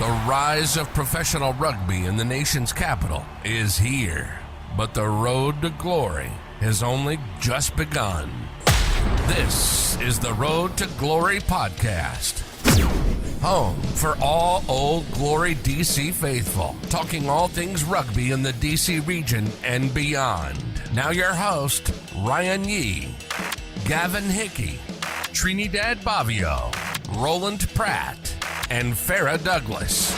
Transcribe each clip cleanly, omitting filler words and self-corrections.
The rise of professional rugby in the nation's capital is here, but the road to glory has only just begun. This is the Road to Glory podcast, home for all Old Glory DC faithful, talking all things rugby in the DC region and beyond. Now your host, Ryan Yee, Gavin Hickey, Trinidad Bavio, Roland Pratt, and Farrah Douglas.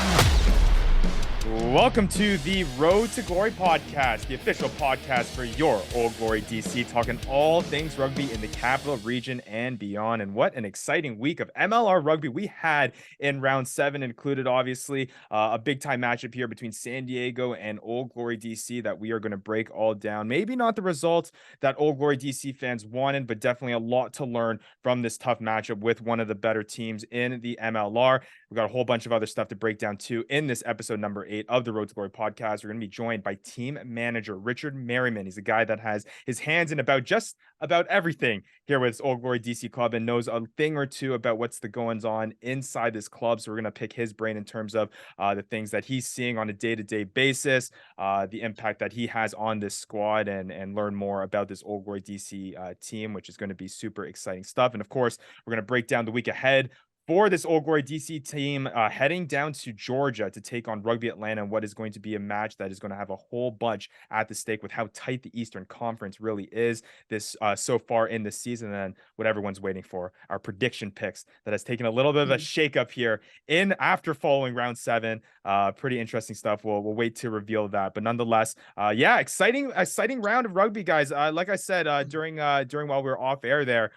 Welcome to the Road to Glory podcast, the official podcast for your Old Glory DC, talking all things rugby in the capital region and beyond. And what an exciting week of MLR rugby we had in round 7, included obviously a big time matchup here between San Diego and Old Glory DC that we are going to break all down. Maybe not the results that Old Glory DC fans wanted, but definitely a lot to learn from this tough matchup with one of the better teams in the MLR. We've got a whole bunch of other stuff to break down too in this episode number 8 of the Road to Glory podcast. We're going to be joined by team manager Richard Merryman. He's a guy that has his hands in just about everything here with his Old Glory DC club and knows a thing or two about what's the goings on inside this club. So we're going to pick his brain in terms of the things that he's seeing on a day-to-day basis, the impact that he has on this squad, and learn more about this Old Glory DC team, which is going to be super exciting stuff. And of course, we're going to break down the week ahead for this Old Glory DC team, heading down to Georgia to take on Rugby Atlanta, and what is going to be a match that is going to have a whole bunch at the stake with how tight the Eastern Conference really is this so far in the season, and what everyone's waiting for, our prediction picks that has taken a little bit of a shakeup here after following round 7. Pretty interesting stuff. We'll wait to reveal that, but nonetheless, exciting round of rugby, guys. Like I said during while we were off air there.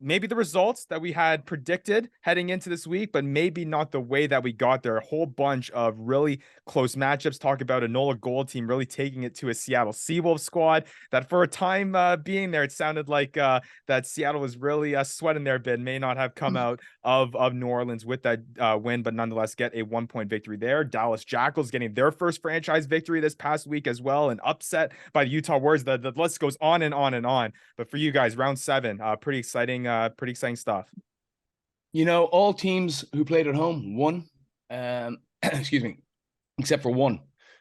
Maybe the results that we had predicted heading into this week, but maybe not the way that we got there. A whole bunch of really close matchups. Talk about a NOLA Gold team really taking it to a Seattle Seawolves squad that for a time being there, it sounded like that Seattle was really sweating their bid. May not have come out of New Orleans with that win, but nonetheless get a 1-point victory there. Dallas Jackals getting their first franchise victory this past week as well, and upset by the Utah Warriors. The list goes on and on and on. But for you guys, round 7, pretty exciting stuff. You know, all teams who played at home won, excuse me, except for one.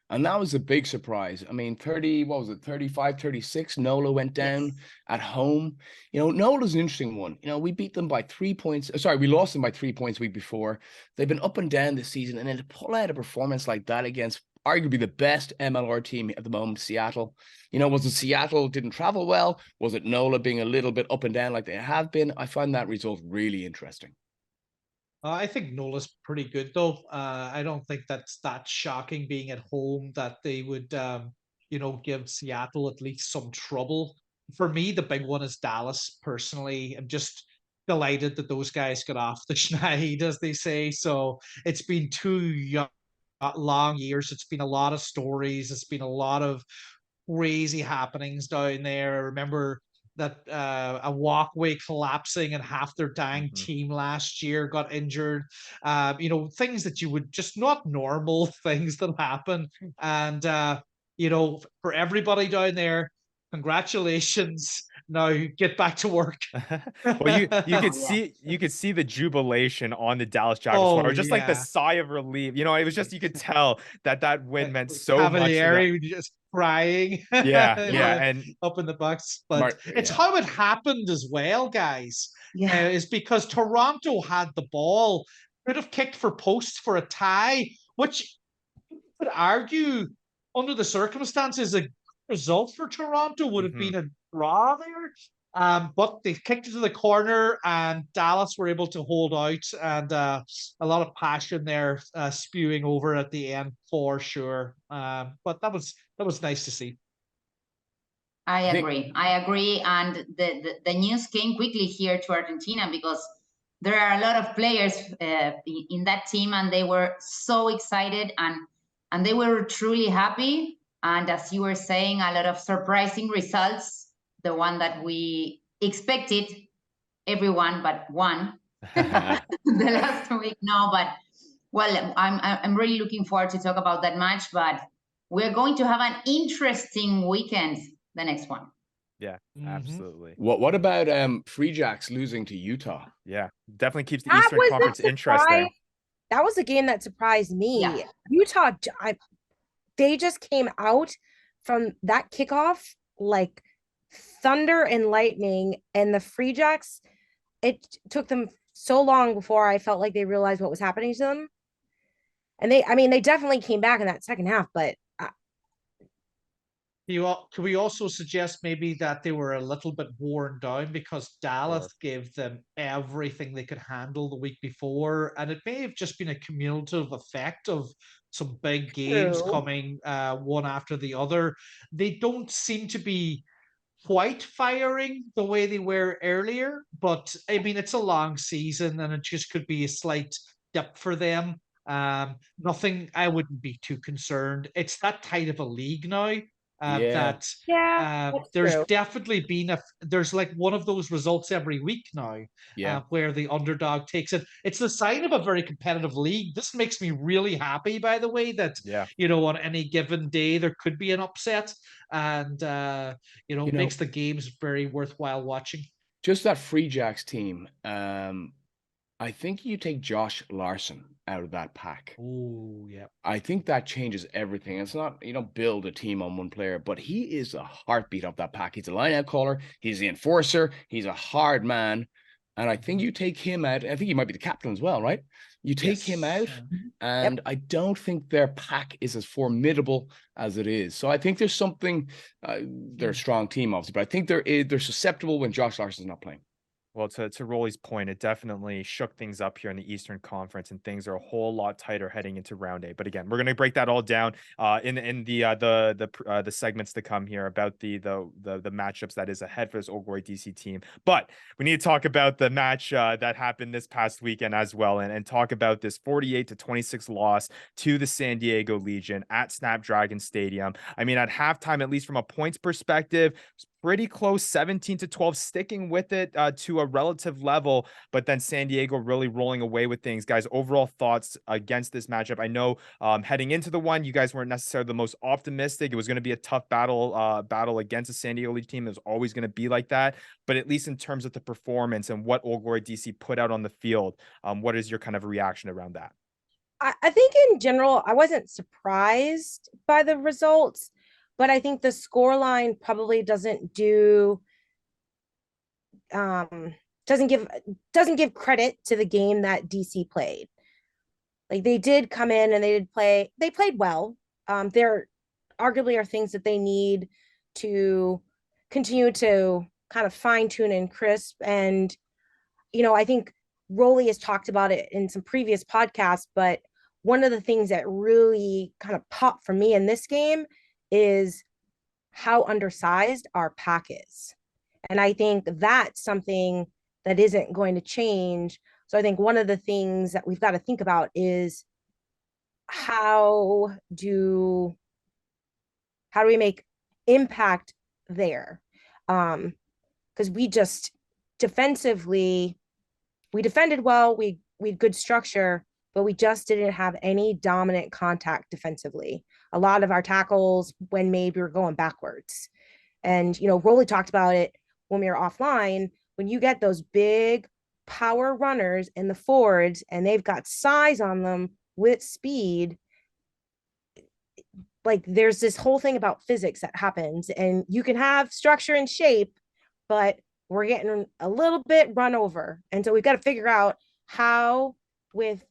And that was a big surprise. I mean, 35, 36, NOLA went down at home. You know, NOLA's an interesting one. You know, we beat them by 3 points. Sorry, we lost them by 3 points the week before. They've been up and down this season. And then to pull out a performance like that against arguably the best MLR team at the moment, Seattle. You know, was it Seattle didn't travel well? Was it NOLA being a little bit up and down like they have been? I find that result really interesting. I think NOLA's pretty good, though. I don't think that's that shocking being at home that they would, give Seattle at least some trouble. For me, the big one is Dallas, personally. I'm just delighted that those guys got off the schneid, as they say. So it's been 2 long years. It's been a lot of stories. It's been a lot of crazy happenings down there. I remember that a walkway collapsing and half their dang team last year got injured. Things that you would just not normal things that happen. And for everybody down there, congratulations. Now get back to work. Well, you could see the jubilation on the Dallas Jackals, or just like the sigh of relief. You know, it was just, you could tell that win meant so much. Just crying. And up in the box. But it's how it happened as well, guys. Is because Toronto had the ball, could have kicked for posts for a tie, which you could argue under the circumstances a result for Toronto would have been a draw there. But they kicked it to the corner, and Dallas were able to hold out, and a lot of passion there spewing over at the end for sure. But that was nice to see. I agree. And the news came quickly here to Argentina because there are a lot of players in that team, and they were so excited and they were truly happy. And as you were saying, a lot of surprising results. The one that we expected, everyone but one, the last week. No, but well, I'm really looking forward to talk about that match. But we're going to have an interesting weekend, the next one. Yeah, absolutely. What about Free Jacks losing to Utah? Yeah, definitely keeps the Eastern Conference interest there. that was a game that surprised me. Yeah. Utah, they just came out from that kickoff like thunder and lightning, and the Free Jacks, it took them so long before I felt like they realized what was happening to them. And they definitely came back in that second half, but Can we also suggest maybe that they were a little bit worn down because Dallas gave them everything they could handle the week before, and it may have just been a cumulative effect of some big games coming one after the other. They don't seem to be quite firing the way they were earlier, but I mean it's a long season and it just could be a slight dip for them. Nothing, I wouldn't be too concerned. It's that tight of a league now that there's true. definitely been there's like one of those results every week now where the underdog takes it. It's the sign of a very competitive league. This makes me really happy, by the way, that on any given day there could be an upset, and makes the games very worthwhile watching. Just that Free Jacks team, I think you take Josh Larson out of that pack. Oh, yeah. I think that changes everything. It's not, you don't build a team on one player, but he is a heartbeat of that pack. He's a line-out caller. He's the enforcer. He's a hard man. And I think you take him out. I think he might be the captain as well, right? You take him out, and I don't think their pack is as formidable as it is. So I think there's something, they're a strong team, obviously, but I think they're susceptible when Josh Larson's not playing. Well, to Roly's point, it definitely shook things up here in the Eastern Conference, and things are a whole lot tighter heading into round 8. But again, we're going to break that all down in the segments to come here about the matchups that is ahead for this Old Glory DC team. But we need to talk about the match that happened this past weekend as well, and talk about this 48-26 loss to the San Diego Legion at Snapdragon Stadium. I mean, at halftime, at least from a points perspective, pretty close, 17-12, sticking with it to a relative level, but then San Diego really rolling away with things. Guys, overall thoughts against this matchup? I know heading into the one, you guys weren't necessarily the most optimistic. It was going to be a tough battle against a San Diego League team. It was always going to be like that, but at least in terms of the performance and what Old Glory DC put out on the field, what is your kind of reaction around that? I think in general, I wasn't surprised by the results, but I think the scoreline probably doesn't give credit to the game that DC played. Like, they did come in and they played well. There arguably are things that they need to continue to kind of fine tune and crisp. And, I think Roly has talked about it in some previous podcasts, but one of the things that really kind of popped for me in this game is how undersized our pack is. And I think that's something that isn't going to change. So I think one of the things that we've got to think about is how do we make impact there? Because we just defensively, we defended well, we had good structure, but we just didn't have any dominant contact defensively. A lot of our tackles, when made, we were going backwards. And, Roly talked about it when we were offline. When you get those big power runners in the forwards and they've got size on them with speed, like, there's this whole thing about physics that happens, and you can have structure and shape, but we're getting a little bit run over. And so we've got to figure out how, with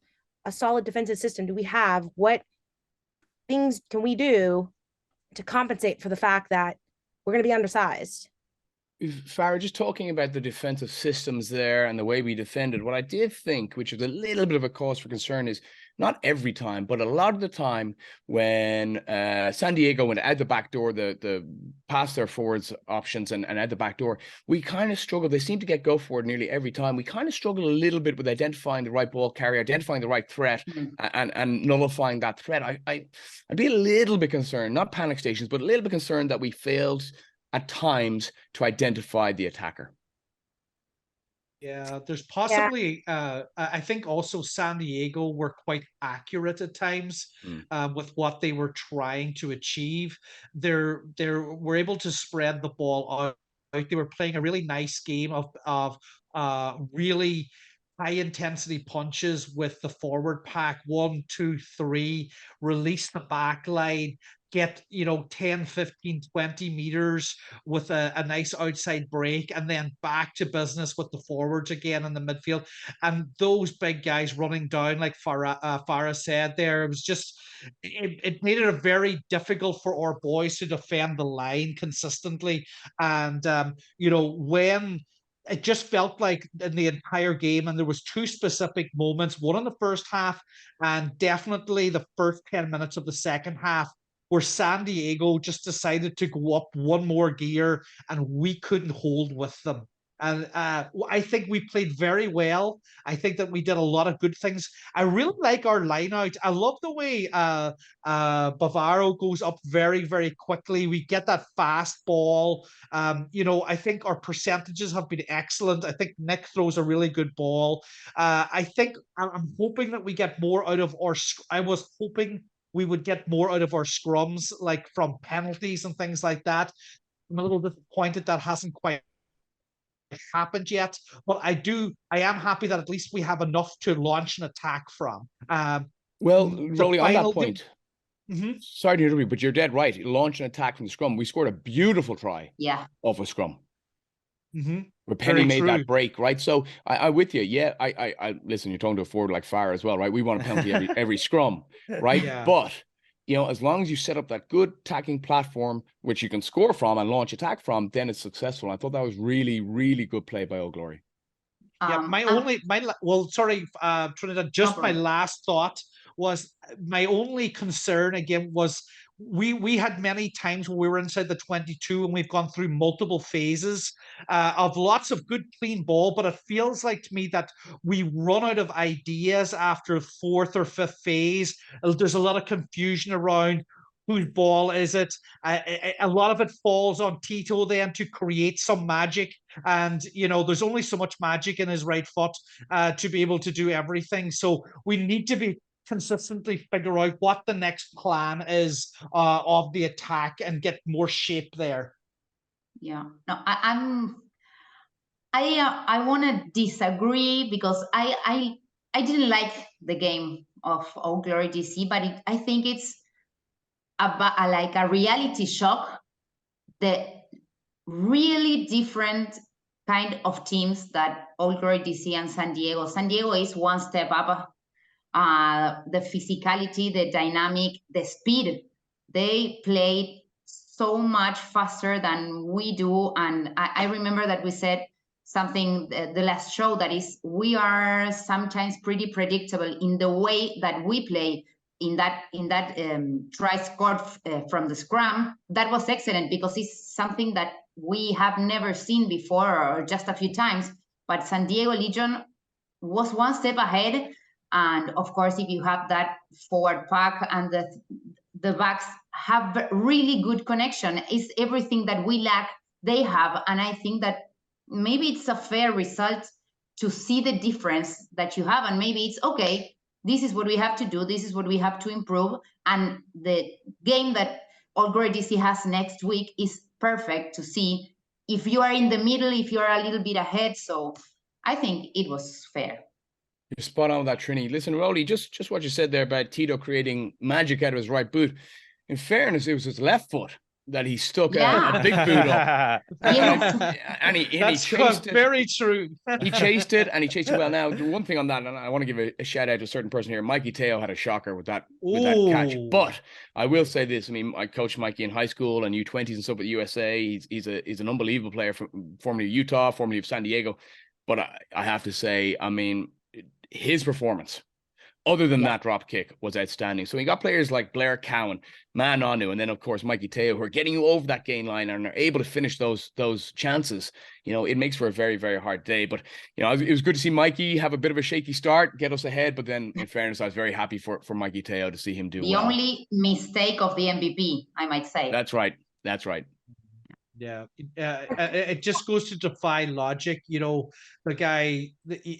a solid defensive system, do we have, what things can we do to compensate for the fact that we're going to be undersized? Farrah, just talking about the defensive systems there and the way we defended, what I did think, which is a little bit of a cause for concern, is not every time, but a lot of the time when San Diego went out the back door, the past their forwards options and out the back door, we kind of struggled. They seem to get go forward nearly every time. We kind of struggle a little bit with identifying the right ball carrier, identifying the right threat, and nullifying that threat. I'd be a little bit concerned, not panic stations, but a little bit concerned that we failed at times to identify the attacker. Yeah, there's possibly, I think also San Diego were quite accurate at times with what they were trying to achieve. They were able to spread the ball out. They were playing a really nice game of really high intensity punches with the forward pack, 1, 2, 3, release the back line, get 10, 15, 20 meters with a nice outside break, and then back to business with the forwards again in the midfield. And those big guys running down, like Farrah said there, it was just it made it very difficult for our boys to defend the line consistently. And when it just felt like in the entire game, and there was two specific moments, one in the first half and definitely the first 10 minutes of the second half, where San Diego just decided to go up one more gear and we couldn't hold with them. And I think we played very well. I think that we did a lot of good things. I really like our line out. I love the way Bavaro goes up very, very quickly. We get that fast ball. I think our percentages have been excellent. I think Nick throws a really good ball. I think I'm hoping that we get more out of our. I was hoping we would get more out of our scrums, like from penalties and things like that. I'm a little disappointed that hasn't quite happened yet, but I am happy that at least we have enough to launch an attack from. Roly, on that point, sorry to interrupt you, but you're dead right. Launch an attack from the scrum. We scored a beautiful try off a scrum. Where Penny made that break, right? So I with you. Yeah, I listen, you're talking to a forward like Farrah as well, right? We want a penalty every scrum, right? Yeah. But as long as you set up that good attacking platform, which you can score from and launch attack from, then it's successful. I thought that was really, really good play by Old Glory. Yeah, Trinidad, just my last thought was, my only concern again was we had many times when we were inside the 22 and we've gone through multiple phases of lots of good clean ball, but it feels like to me that we run out of ideas after fourth or fifth phase. There's a lot of confusion around whose ball is it. A lot of it falls on Tito then to create some magic, and there's only so much magic in his right foot to be able to do everything. So we need to be consistently figure out what the next plan is of the attack and get more shape there. Yeah, no, I want to disagree, because I didn't like the game of Old Glory DC, but I think it's like a reality shock, the really different kind of teams that Old Glory DC and San Diego. San Diego is one step up. The physicality, the dynamic, the speed. They played so much faster than we do. And I remember that we said something the last show, that is, we are sometimes pretty predictable in the way that we play. In that try scored from the scrum, that was excellent, because it's something that we have never seen before, or just a few times. But San Diego Legion was one step ahead. And of course, if you have that forward pack and the backs have really good connection, it's everything that we lack, they have. And I think that maybe it's a fair result to see the difference that you have. And maybe it's okay, this is what we have to do, this is what we have to improve. And the game that Old Glory DC has next week is perfect to see if you are in the middle, if you are a little bit ahead. So I think it was fair. You're spot on with that, Trini. Listen, Roly, just what you said there about Tito creating magic out of his right boot. In fairness, it was his left foot that he stuck a big boot up. And he chased it. Very true. He chased it, and he chased it well. Now, the one thing on that, and I want to give a shout out to a certain person here, Mikey Teo had a shocker with that catch. But I will say this, I mean, I coached Mikey in high school and U20s and stuff at USA. He's an unbelievable player, formerly of Utah, formerly of San Diego. But I have to say, I mean, his performance, other than that drop kick, was outstanding. So we got players like Blair Cowan, Man Onu, and then of course Mikey Teo, who are getting you over that gain line and are able to finish those chances. It makes for a very, very hard day. But it was good to see Mikey have a bit of a shaky start, get us ahead. But then, in fairness, I was very happy for Mikey Teo to see him do the only mistake of the MVP, I might say. That's right. Yeah, it just goes to defy logic. The guy,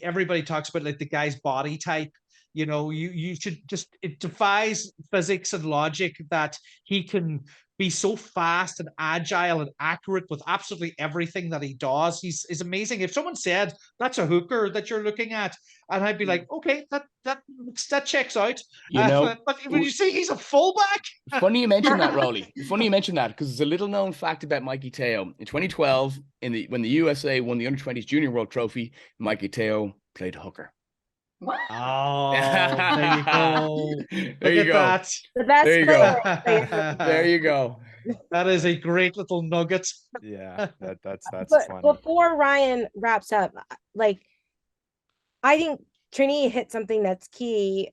everybody talks about like the guy's body type. You should just, it defies physics and logic that he can be so fast and agile and accurate with absolutely everything that he does. He's amazing. If someone said that's a hooker that you're looking at, and I'd be like, okay, that checks out. But when you say he's a fullback, funny you mention that, Roly. Funny you mention that, because there's a little known fact about Mikey Teo. In 2012, when the USA won the Under-20s Junior World Trophy, Mikey Teo played hooker. What? Oh, there you go. There you go. That. The best There you player. go. There you go. That is a great little nugget. Yeah, that's But funny. before Ryan wraps up, like, I think Trini hit something that's key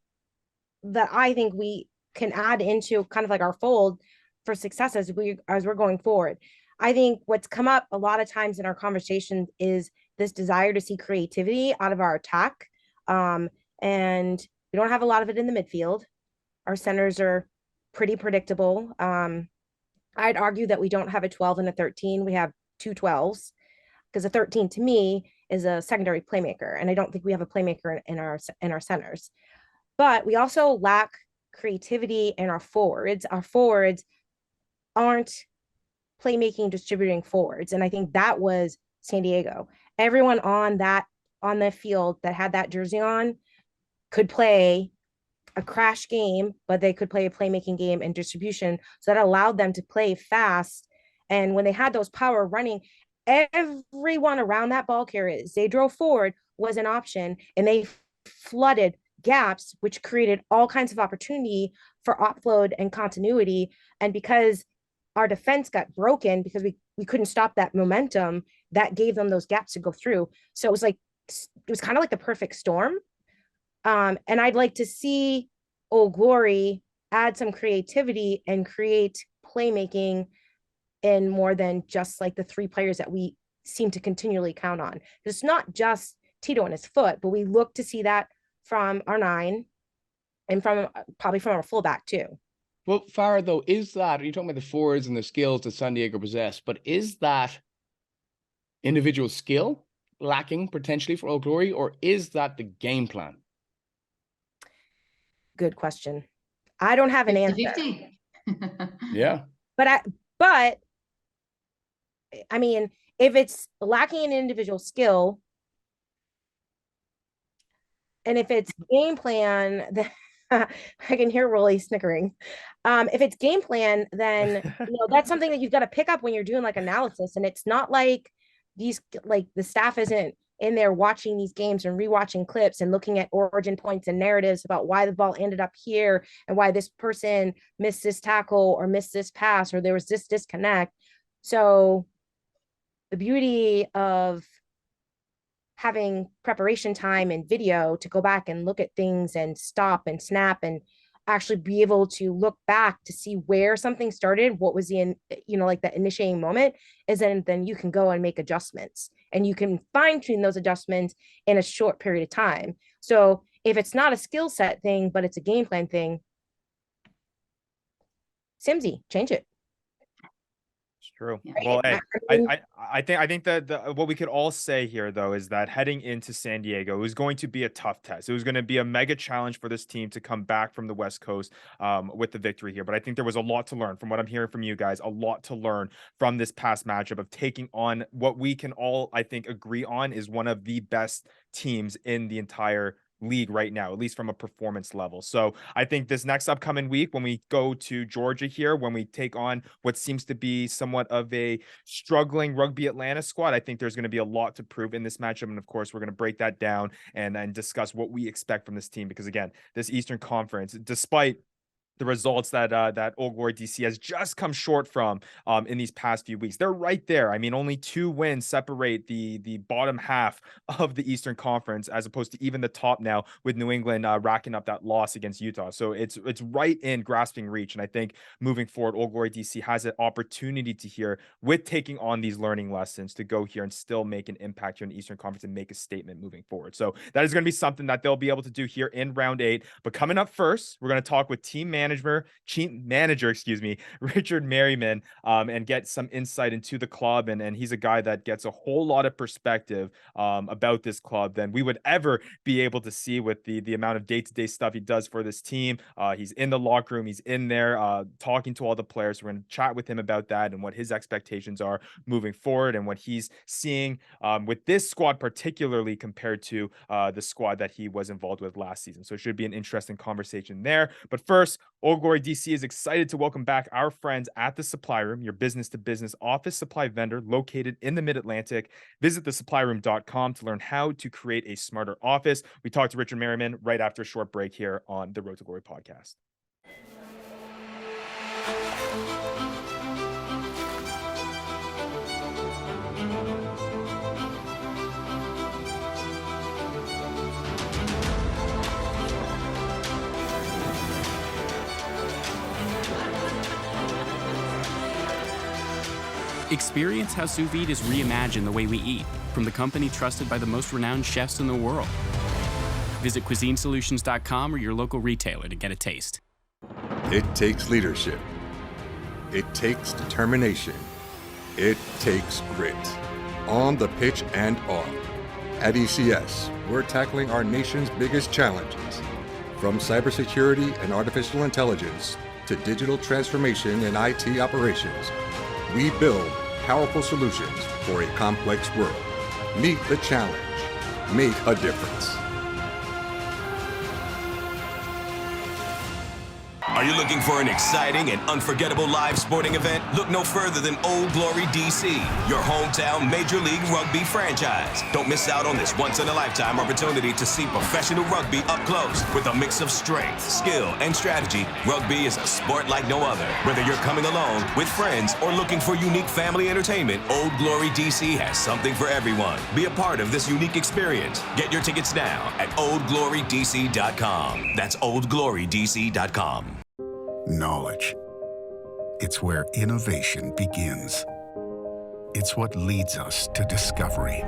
that I think we can add into kind of like our fold for success as we're going forward. I think what's come up a lot of times in our conversations is this desire to see creativity out of our attack. And we don't have a lot of it in the midfield. Our centers are pretty predictable. I'd argue that we don't have a 12 and a 13. We have two 12s, because a 13 to me is a secondary playmaker, and I don't think we have a playmaker in our centers. But we also lack creativity in our forwards. Our forwards aren't playmaking, distributing forwards, and I think that was San Diego. Everyone on the field that had that jersey on could play a crash game, but they could play a playmaking game and distribution. So that allowed them to play fast. And when they had those power running, everyone around that ball carrier, as they drove forward, was an option, and they flooded gaps, which created all kinds of opportunity for offload and continuity. And because our defense got broken because we couldn't stop that momentum, that gave them those gaps to go through. So it was kind of like the perfect storm. And I'd like to see Old Glory add some creativity and create playmaking in more than just like the three players that we seem to continually count on. It's not just Tito and his foot, but we look to see that from our 9 and probably from our fullback too. Well, Farrah, though, you're talking about the forwards and the skills that San Diego possess, but is that individual skill lacking potentially for Old Glory, or is that the game plan? Good question. I don't have an 50, answer. 50. Yeah. But I mean, if it's lacking in individual skill, and if it's game plan, then I can hear Roly snickering. If it's game plan, then that's something that you've got to pick up when you're doing like analysis. And it's not like the staff isn't in there watching these games and rewatching clips and looking at origin points and narratives about why the ball ended up here and why this person missed this tackle or missed this pass or there was this disconnect. So the beauty of having preparation time and video to go back and look at things and stop and snap and actually be able to look back to see where something started, what was the, like the initiating moment, is then you can go and make adjustments, and you can fine tune those adjustments in a short period of time. So if it's not a skill set thing, but it's a game plan thing, Simsy, change it. It's true. Yeah. Well, hey, I think that what we could all say here, though, is that heading into San Diego, it was going to be a tough test. It was going to be a mega challenge for this team to come back from the West Coast with the victory here. But I think there was a lot to learn from what I'm hearing from you guys, a lot to learn from this past matchup of taking on what we can all, I think, agree on is one of the best teams in the entire league right now, at least from a performance level. So I think this next upcoming week, when we go to Georgia here, when we take on what seems to be somewhat of a struggling Rugby Atlanta squad, I think there's going to be a lot to prove in this matchup. And of course, we're going to break that down and then discuss what we expect from this team, because again, this Eastern Conference, despite the results that Old Glory DC has just come short from in these past few weeks, they're right there. I mean, only 2 wins separate the bottom half of the Eastern Conference, as opposed to even the top now, with New England racking up that loss against Utah. So it's right in grasping reach. And I think moving forward, Old Glory DC has an opportunity to here, with taking on these learning lessons, to go here and still make an impact here in the Eastern Conference and make a statement moving forward. So that is going to be something that they'll be able to do here in round 8. But coming up first, we're going to talk with team manager manager, excuse me, Richard Merryman, and get some insight into the club. And he's a guy that gets a whole lot of perspective about this club than we would ever be able to see with the amount of day-to-day stuff he does for this team. He's in the locker room, he's in there talking to all the players. We're going to chat with him about that and what his expectations are moving forward and what he's seeing with this squad, particularly compared to the squad that he was involved with last season. So it should be an interesting conversation there. But first, Old Glory DC is excited to welcome back our friends at the Supply Room, your business-to-business office supply vendor located in the Mid-Atlantic. Visit thesupplyroom.com to learn how to create a smarter office. We talked to Richard Merryman right after a short break here on the Road to Glory podcast. Experience how sous vide has reimagined the way we eat from the company trusted by the most renowned chefs in the world. Visit cuisinesolutions.com or your local retailer to get a taste. It takes leadership. It takes determination. It takes grit. On the pitch and off. At ECS, we're tackling our nation's biggest challenges. From cybersecurity and artificial intelligence to digital transformation and IT operations. We build powerful solutions for a complex world. Meet the challenge. Make a difference. Are you looking for an exciting and unforgettable live sporting event? Look no further than Old Glory DC, your hometown Major League Rugby franchise. Don't miss out on this once-in-a-lifetime opportunity to see professional rugby up close. With a mix of strength, skill, and strategy, rugby is a sport like no other. Whether you're coming alone, with friends, or looking for unique family entertainment, Old Glory DC has something for everyone. Be a part of this unique experience. Get your tickets now at oldglorydc.com. That's oldglorydc.com. Knowledge. It's where innovation begins. It's what leads us to discovery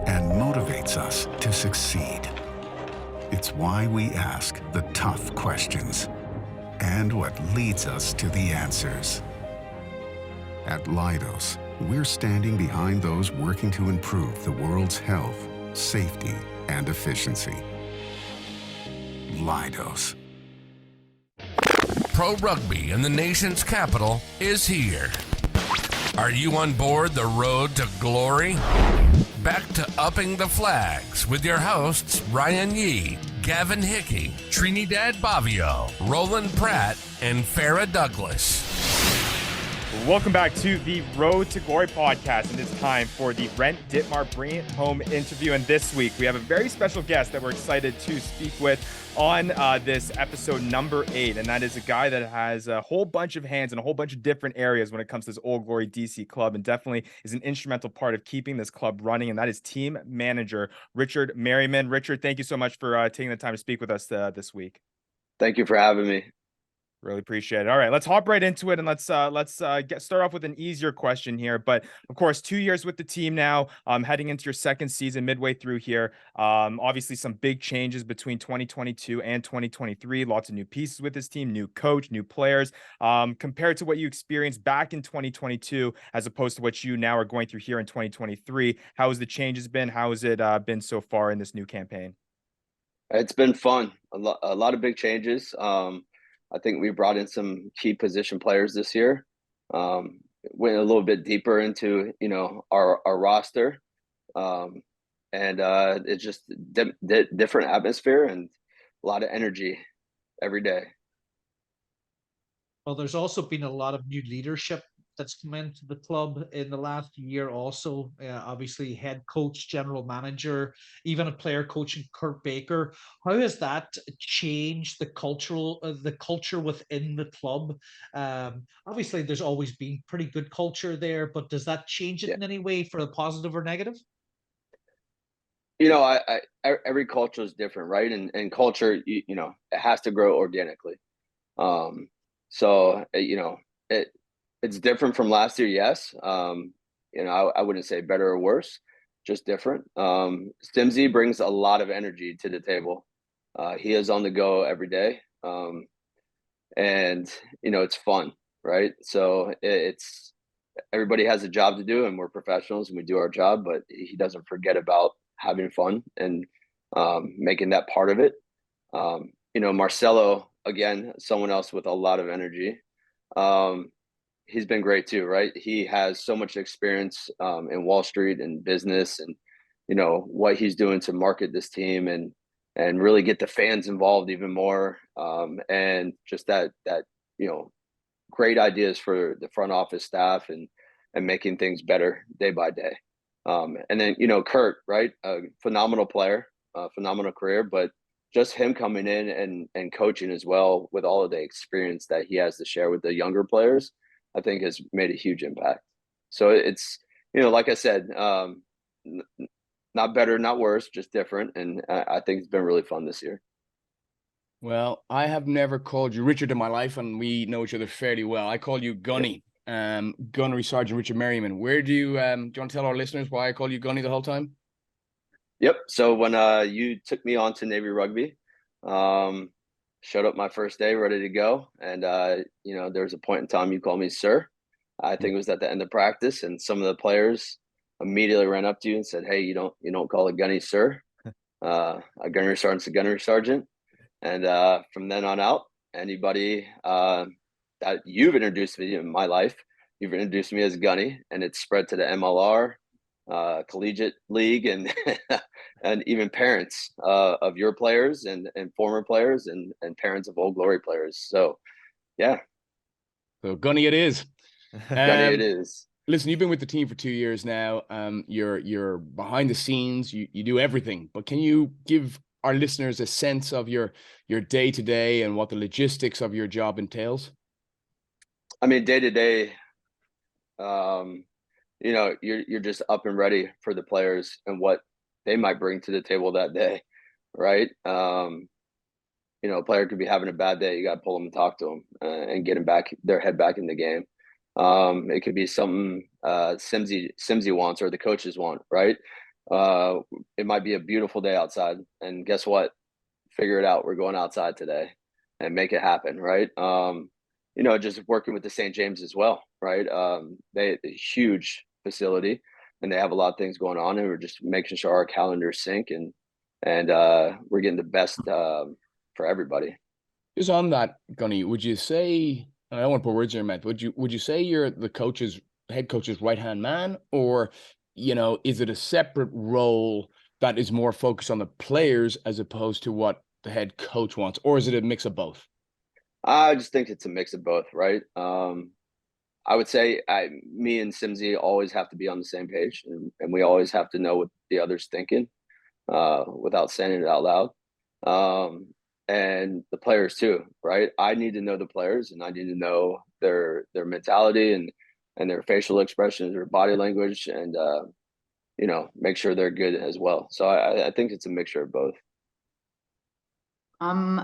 and motivates us to succeed. It's why we ask the tough questions and what leads us to the answers. At Leidos, we're standing behind those working to improve the world's health, safety, and efficiency. Leidos. Pro rugby in the nation's capital is here. Are you on board the road to glory? Back to upping the flags with your hosts Ryan Yee, Gavin Hickey, Trinidad Bavio, Roland Pratt, and Farrah Douglas. Welcome back to the Road to Glory podcast, and it's time for the Rent Ditmar Bring It Home interview. And this week, we have a very special guest that we're excited to speak with on this episode number 8, and that is a guy that has a whole bunch of hands in a whole bunch of different areas when it comes to this Old Glory DC club, and definitely is an instrumental part of keeping this club running, and that is team manager Richard Merryman. Richard, thank you so much for taking the time to speak with us this week. Thank you for having me. Really appreciate it. All right, let's hop right into it, and let's start off with an easier question here. But of course, 2 years with the team now, heading into your second season, midway through here. Obviously, some big changes between 2022 and 2023. Lots of new pieces with this team, new coach, new players. Compared to what you experienced back in 2022, as opposed to what you now are going through here in 2023, how has the changes been? How has it been so far in this new campaign? It's been fun. A lot of big changes. I think we brought in some key position players this year. Went a little bit deeper into our roster, and it's just different atmosphere and a lot of energy every day. Well, there's also been a lot of new leadership that's come into the club in the last year also. Obviously, head coach, general manager, even a player coach in Kurt Baker. How has that changed the culture within the club? Obviously, there's always been pretty good culture there, but does that change it in any way for the positive or negative? Every culture is different, right? And culture, it has to grow organically. It's different from last year, yes. I wouldn't say better or worse, just different. Stimsy brings a lot of energy to the table. He is on the go every day. and it's fun, right? So it's everybody has a job to do, and we're professionals and we do our job, but he doesn't forget about having fun and making that part of it. Marcelo, again, someone else with a lot of energy. He's been great too, right? He has so much experience in Wall Street and business, and what he's doing to market this team and really get the fans involved even more, and just that great ideas for the front office staff and making things better day by day. And then Kurt, right? A phenomenal player, phenomenal career, but just him coming in and coaching as well with all of the experience that he has to share with the younger players, I think has made a huge impact. So it's, like I said, not better, not worse, just different. And I think it's been really fun this year. Well, I have never called you Richard in my life, and we know each other fairly well. I call you Gunny, Gunnery Sergeant Richard Merryman. Where do you want to tell our listeners why I call you Gunny the whole time? Yep. So when you took me on to Navy Rugby, showed up my first day ready to go. And, there was a point in time you called me sir. I think it was at the end of practice, and some of the players immediately ran up to you and said, "Hey, you don't call a gunny sir. A gunnery sergeant's a gunnery sergeant." And from then on out, anybody that you've introduced me in my life, you've introduced me as Gunny, and it's spread to the MLR, collegiate league, and and even parents of your players and former players and parents of Old Glory players. So, yeah. So Gunny it is. Gunny it is. Listen, you've been with the team for 2 years now. You're behind the scenes. You do everything. But can you give our listeners a sense of your day-to-day and what the logistics of your job entails? I mean, day to day, you're just up and ready for the players and what they might bring to the table that day, right? A player could be having a bad day. You got to pull them and talk to them and get them back, their head back in the game. It could be something Simsy wants or the coaches want, right? It might be a beautiful day outside, and guess what? Figure it out. We're going outside today and make it happen, right? Just working with the St. James as well, right? They a huge facility, and they have a lot of things going on, and we're just making sure our calendars sync and we're getting the best for everybody. Just on that, Gunny, would you say, I don't want to put words in your mouth, would you say you're the head coach's right-hand man, or is it a separate role that is more focused on the players as opposed to what the head coach wants, or is it a mix of both? I just think it's a mix of both, right? I would say me and Simsy always have to be on the same page, and we always have to know what the other's thinking without saying it out loud. And the players too, right? I need to know the players, and I need to know their mentality and their facial expressions, their body language, and make sure they're good as well. So I think it's a mixture of both.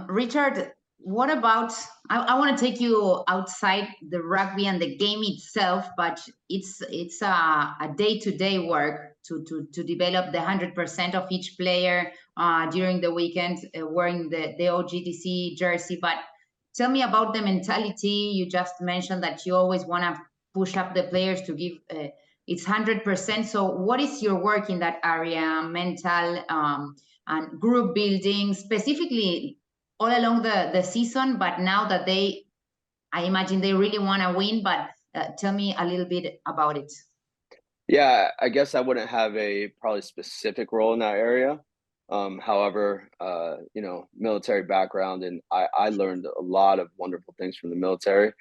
Richard, what about, I want to take you outside the rugby and the game itself, but it's a day-to-day work to develop the 100% of each player during the weekend wearing the OGDC jersey. But tell me about the mentality. You just mentioned that you always want to push up the players to give it's 100%. So what is your work in that area, mental and group building, specifically all along the season, but now that I imagine they really want to win, but tell me a little bit about it. Yeah, I guess I wouldn't have a probably specific role in that area. However, military background, and I learned a lot of wonderful things from the military,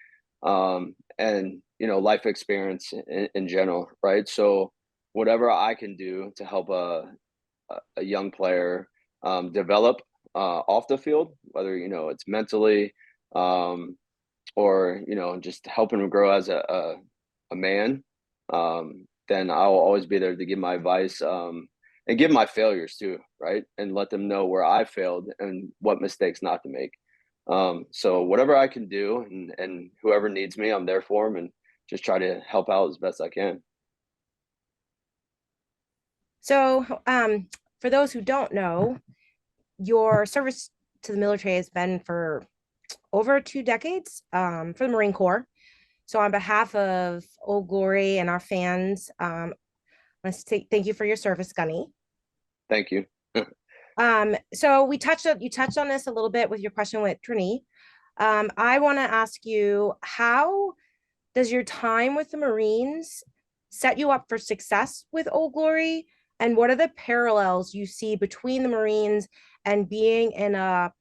and life experience in general, right? So whatever I can do to help a young player develop off the field, whether it's mentally or just helping them grow as a man, then I'll always be there to give my advice and give my failures too, right? And let them know where I failed and what mistakes not to make. So whatever I can do, and whoever needs me, I'm there for them, and just try to help out as best I can. So for those who don't know, your service to the military has been for over 2 decades for the Marine Corps. So on behalf of Old Glory and our fans, I want to say thank you for your service, Gunny. Thank you. So you touched on this a little bit with your question with Trini. I want to ask you, how does your time with the Marines set you up for success with Old Glory? And what are the parallels you see between the Marines and being in a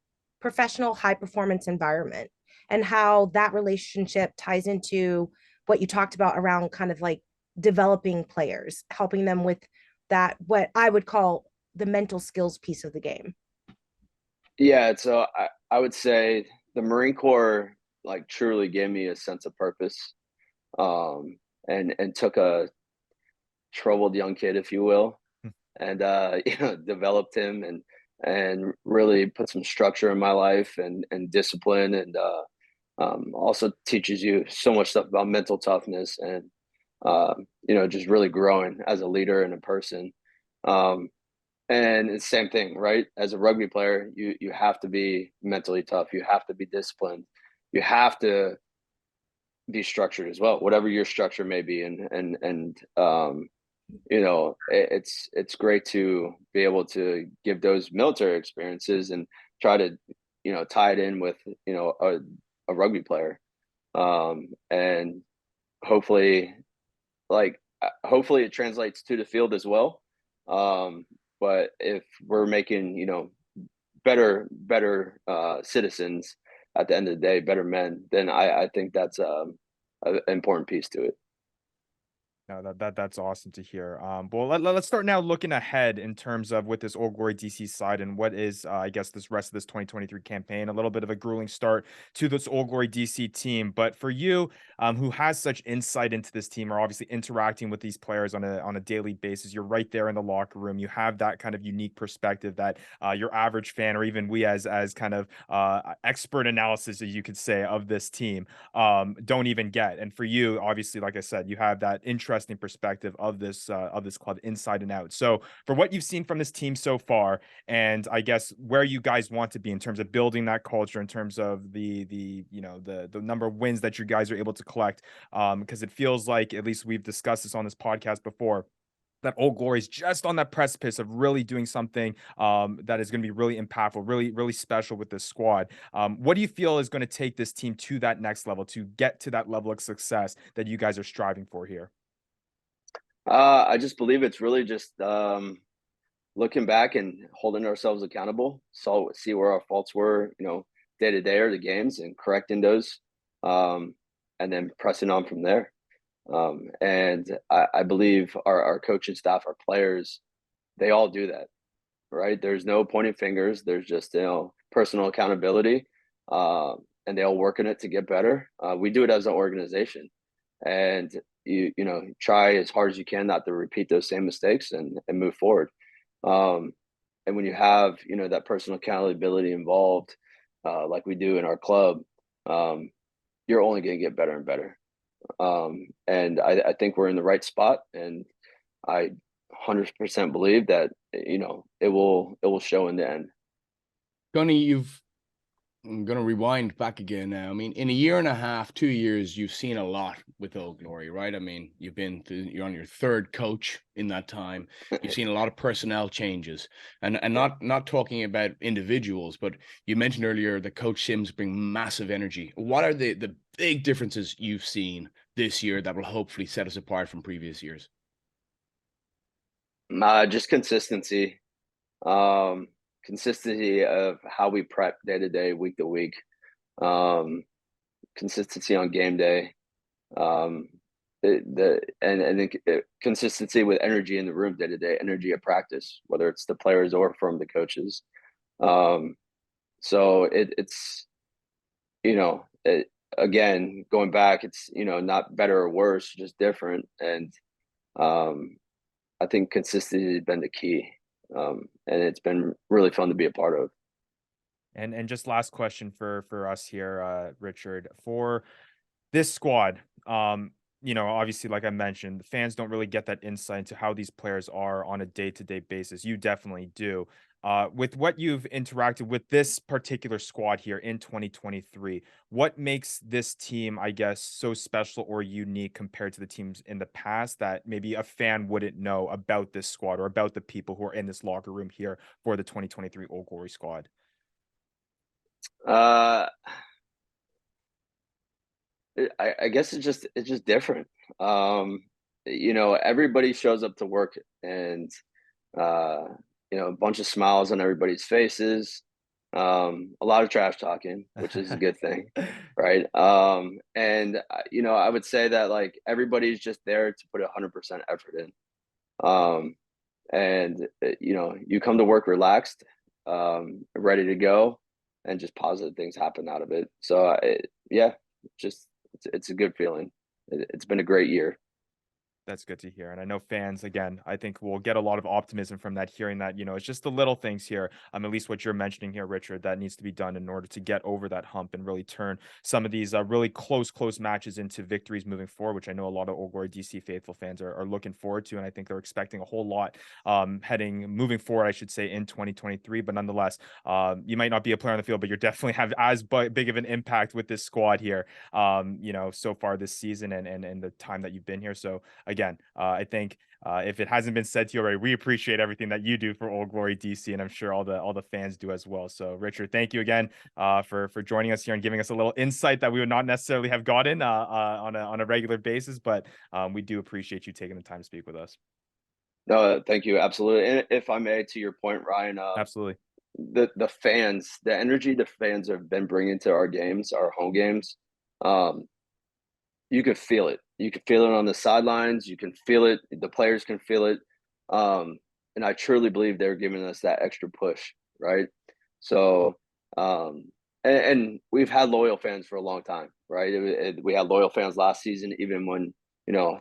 professional high performance environment, and how that relationship ties into what you talked about around kind of like developing players, helping them with that, what I would call the mental skills piece of the game? Yeah, so I would say the Marine Corps like truly gave me a sense of purpose, and took a troubled young kid, if you will, and developed him and really put some structure in my life and discipline, and also teaches you so much stuff about mental toughness and just really growing as a leader and a person. And it's the same thing, right? As a rugby player, you have to be mentally tough. You have to be disciplined. You have to be structured as well, whatever your structure may be. It's great to be able to give those military experiences and try to, tie it in with, a rugby player. And hopefully, hopefully it translates to the field as well. But if we're making, better citizens at the end of the day, better men, then I think that's an important piece to it. No, that's awesome to hear. Well, let's start now looking ahead in terms of with this Old Glory DC side and what is, I guess, this rest of this 2023 campaign. A little bit of a grueling start to this Old Glory DC team, but for you, who has such insight into this team, are obviously interacting with these players on a daily basis. You're right there in the locker room. You have that kind of unique perspective that your average fan, or even we as kind of expert analysis, as you could say, of this team don't even get. And for you, obviously, like I said, you have that interesting perspective of this club inside and out. So for what you've seen from this team so far, and I guess where you guys want to be in terms of building that culture, in terms of the number of wins that you guys are able to collect, because it feels like, at least we've discussed this on this podcast before, that Old Glory is just on that precipice of really doing something that is going to be really impactful, really, really special with this squad. What do you feel is going to take this team to that next level, to get to that level of success that you guys are striving for here? I just believe it's really just looking back and holding ourselves accountable. So see where our faults were, day to day or the games, and correcting those, and then pressing on from there. And I believe our coaching staff, our players, they all do that, right? There's no pointing fingers. There's just, personal accountability, and they all work in it to get better. We do it as an organization, and you try as hard as you can not to repeat those same mistakes and move forward. And when you have, that personal accountability involved, like we do in our club, you're only going to get better and better. And I think we're in the right spot, and I 100% believe that, it will show in the end. Gunny, I'm going to rewind back again now. I mean, in a year and a half, 2 years, you've seen a lot with Old Glory, right? I mean, you're on your third coach in that time. You've seen a lot of personnel changes, and not talking about individuals, but you mentioned earlier that Coach Sims bring massive energy. What are the big differences you've seen this year that will hopefully set us apart from previous years? Just consistency. Consistency of how we prep day to day, week to week, consistency on game day, consistency with energy in the room day to day, energy at practice, whether it's the players or from the coaches. So it's again, going back, it's not better or worse, just different. And I think consistency has been the key. And it's been really fun to be a part of. And just last question for us here, Richard, for this squad. Obviously, like I mentioned, the fans don't really get that insight into how these players are on a day-to-day basis. You definitely do. with what you've interacted with this particular squad here in 2023, what makes this team, I guess, so special or unique compared to the teams in the past that maybe a fan wouldn't know about this squad or about the people who are in this locker room here for the 2023 Old Glory squad? I guess it's just different. Everybody shows up to work and a bunch of smiles on everybody's faces. A lot of trash talking, which is a good thing, right? I would say that like everybody's just there to put 100% effort in. You come to work relaxed, ready to go, and just positive things happen out of it. So it's a good feeling. It's been a great year. That's good to hear. And I know fans, again, I think will get a lot of optimism from that, hearing that, it's just the little things here, at least what you're mentioning here, Richard, that needs to be done in order to get over that hump and really turn some of these really close matches into victories moving forward, which I know a lot of Old Glory DC faithful fans are looking forward to. And I think they're expecting a whole lot moving forward, I should say, in 2023. But nonetheless, you might not be a player on the field, but you definitely have as big of an impact with this squad here, so far this season and the time that you've been here. So again, I think if it hasn't been said to you already, we appreciate everything that you do for Old Glory DC, and I'm sure all the fans do as well. So, Richard, thank you again for joining us here and giving us a little insight that we would not necessarily have gotten on a regular basis, but we do appreciate you taking the time to speak with us. No, thank you, absolutely. And if I may, to your point, Ryan, absolutely, the fans, the energy the fans have been bringing to our games, our home games, you could feel it. You can feel it on the sidelines. You can feel it. The players can feel it. And I truly believe they're giving us that extra push, right? So, and we've had loyal fans for a long time, right? We had loyal fans last season, even when,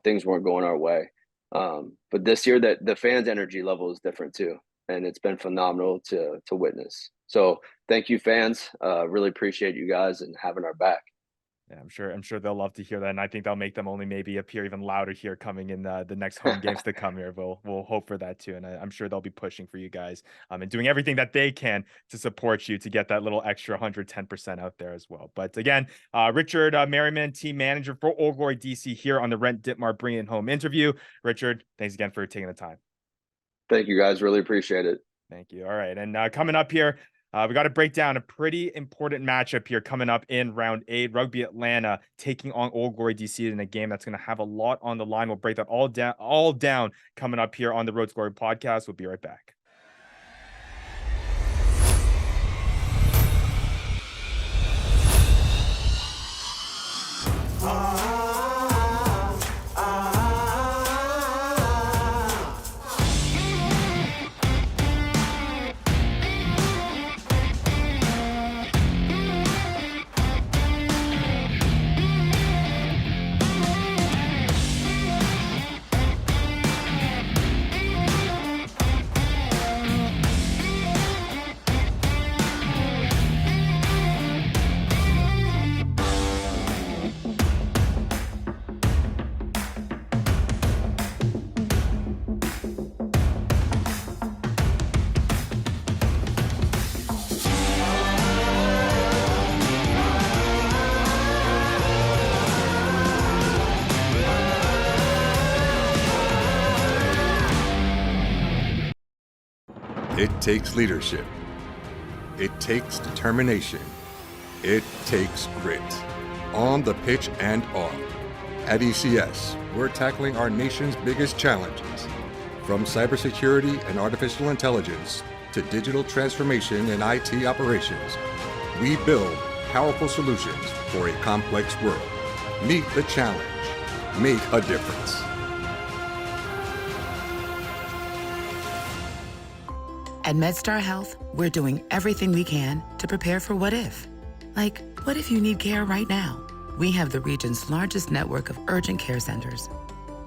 things weren't going our way. But this year, the fans' energy level is different too. And it's been phenomenal to witness. So thank you, fans. Really appreciate you guys and having our back. Yeah, I'm sure they'll love to hear that, and I think that'll make them only maybe appear even louder here coming in the next home games to come here. We'll hope for that too, and I'm sure they'll be pushing for you guys and doing everything that they can to support you to get that little extra 110% out there as well. But again, Richard Merryman, team manager for Old Glory DC, here on the Rent Ditmar Bring It Home interview. Richard, thanks again for taking the time. Thank you, guys. Really appreciate it. Thank you. All right, and coming up here, we got to break down a pretty important matchup here coming up in round 8. Rugby Atlanta taking on Old Glory DC in a game that's going to have a lot on the line. We'll break that all down coming up here on the Road to Glory podcast. We'll be right back. It takes leadership. It takes determination. It takes grit. On the pitch and off. At ECS, we're tackling our nation's biggest challenges. From cybersecurity and artificial intelligence to digital transformation and IT operations, we build powerful solutions for a complex world. Meet the challenge. Make a difference. At MedStar Health, we're doing everything we can to prepare for what if. Like, what if you need care right now? We have the region's largest network of urgent care centers.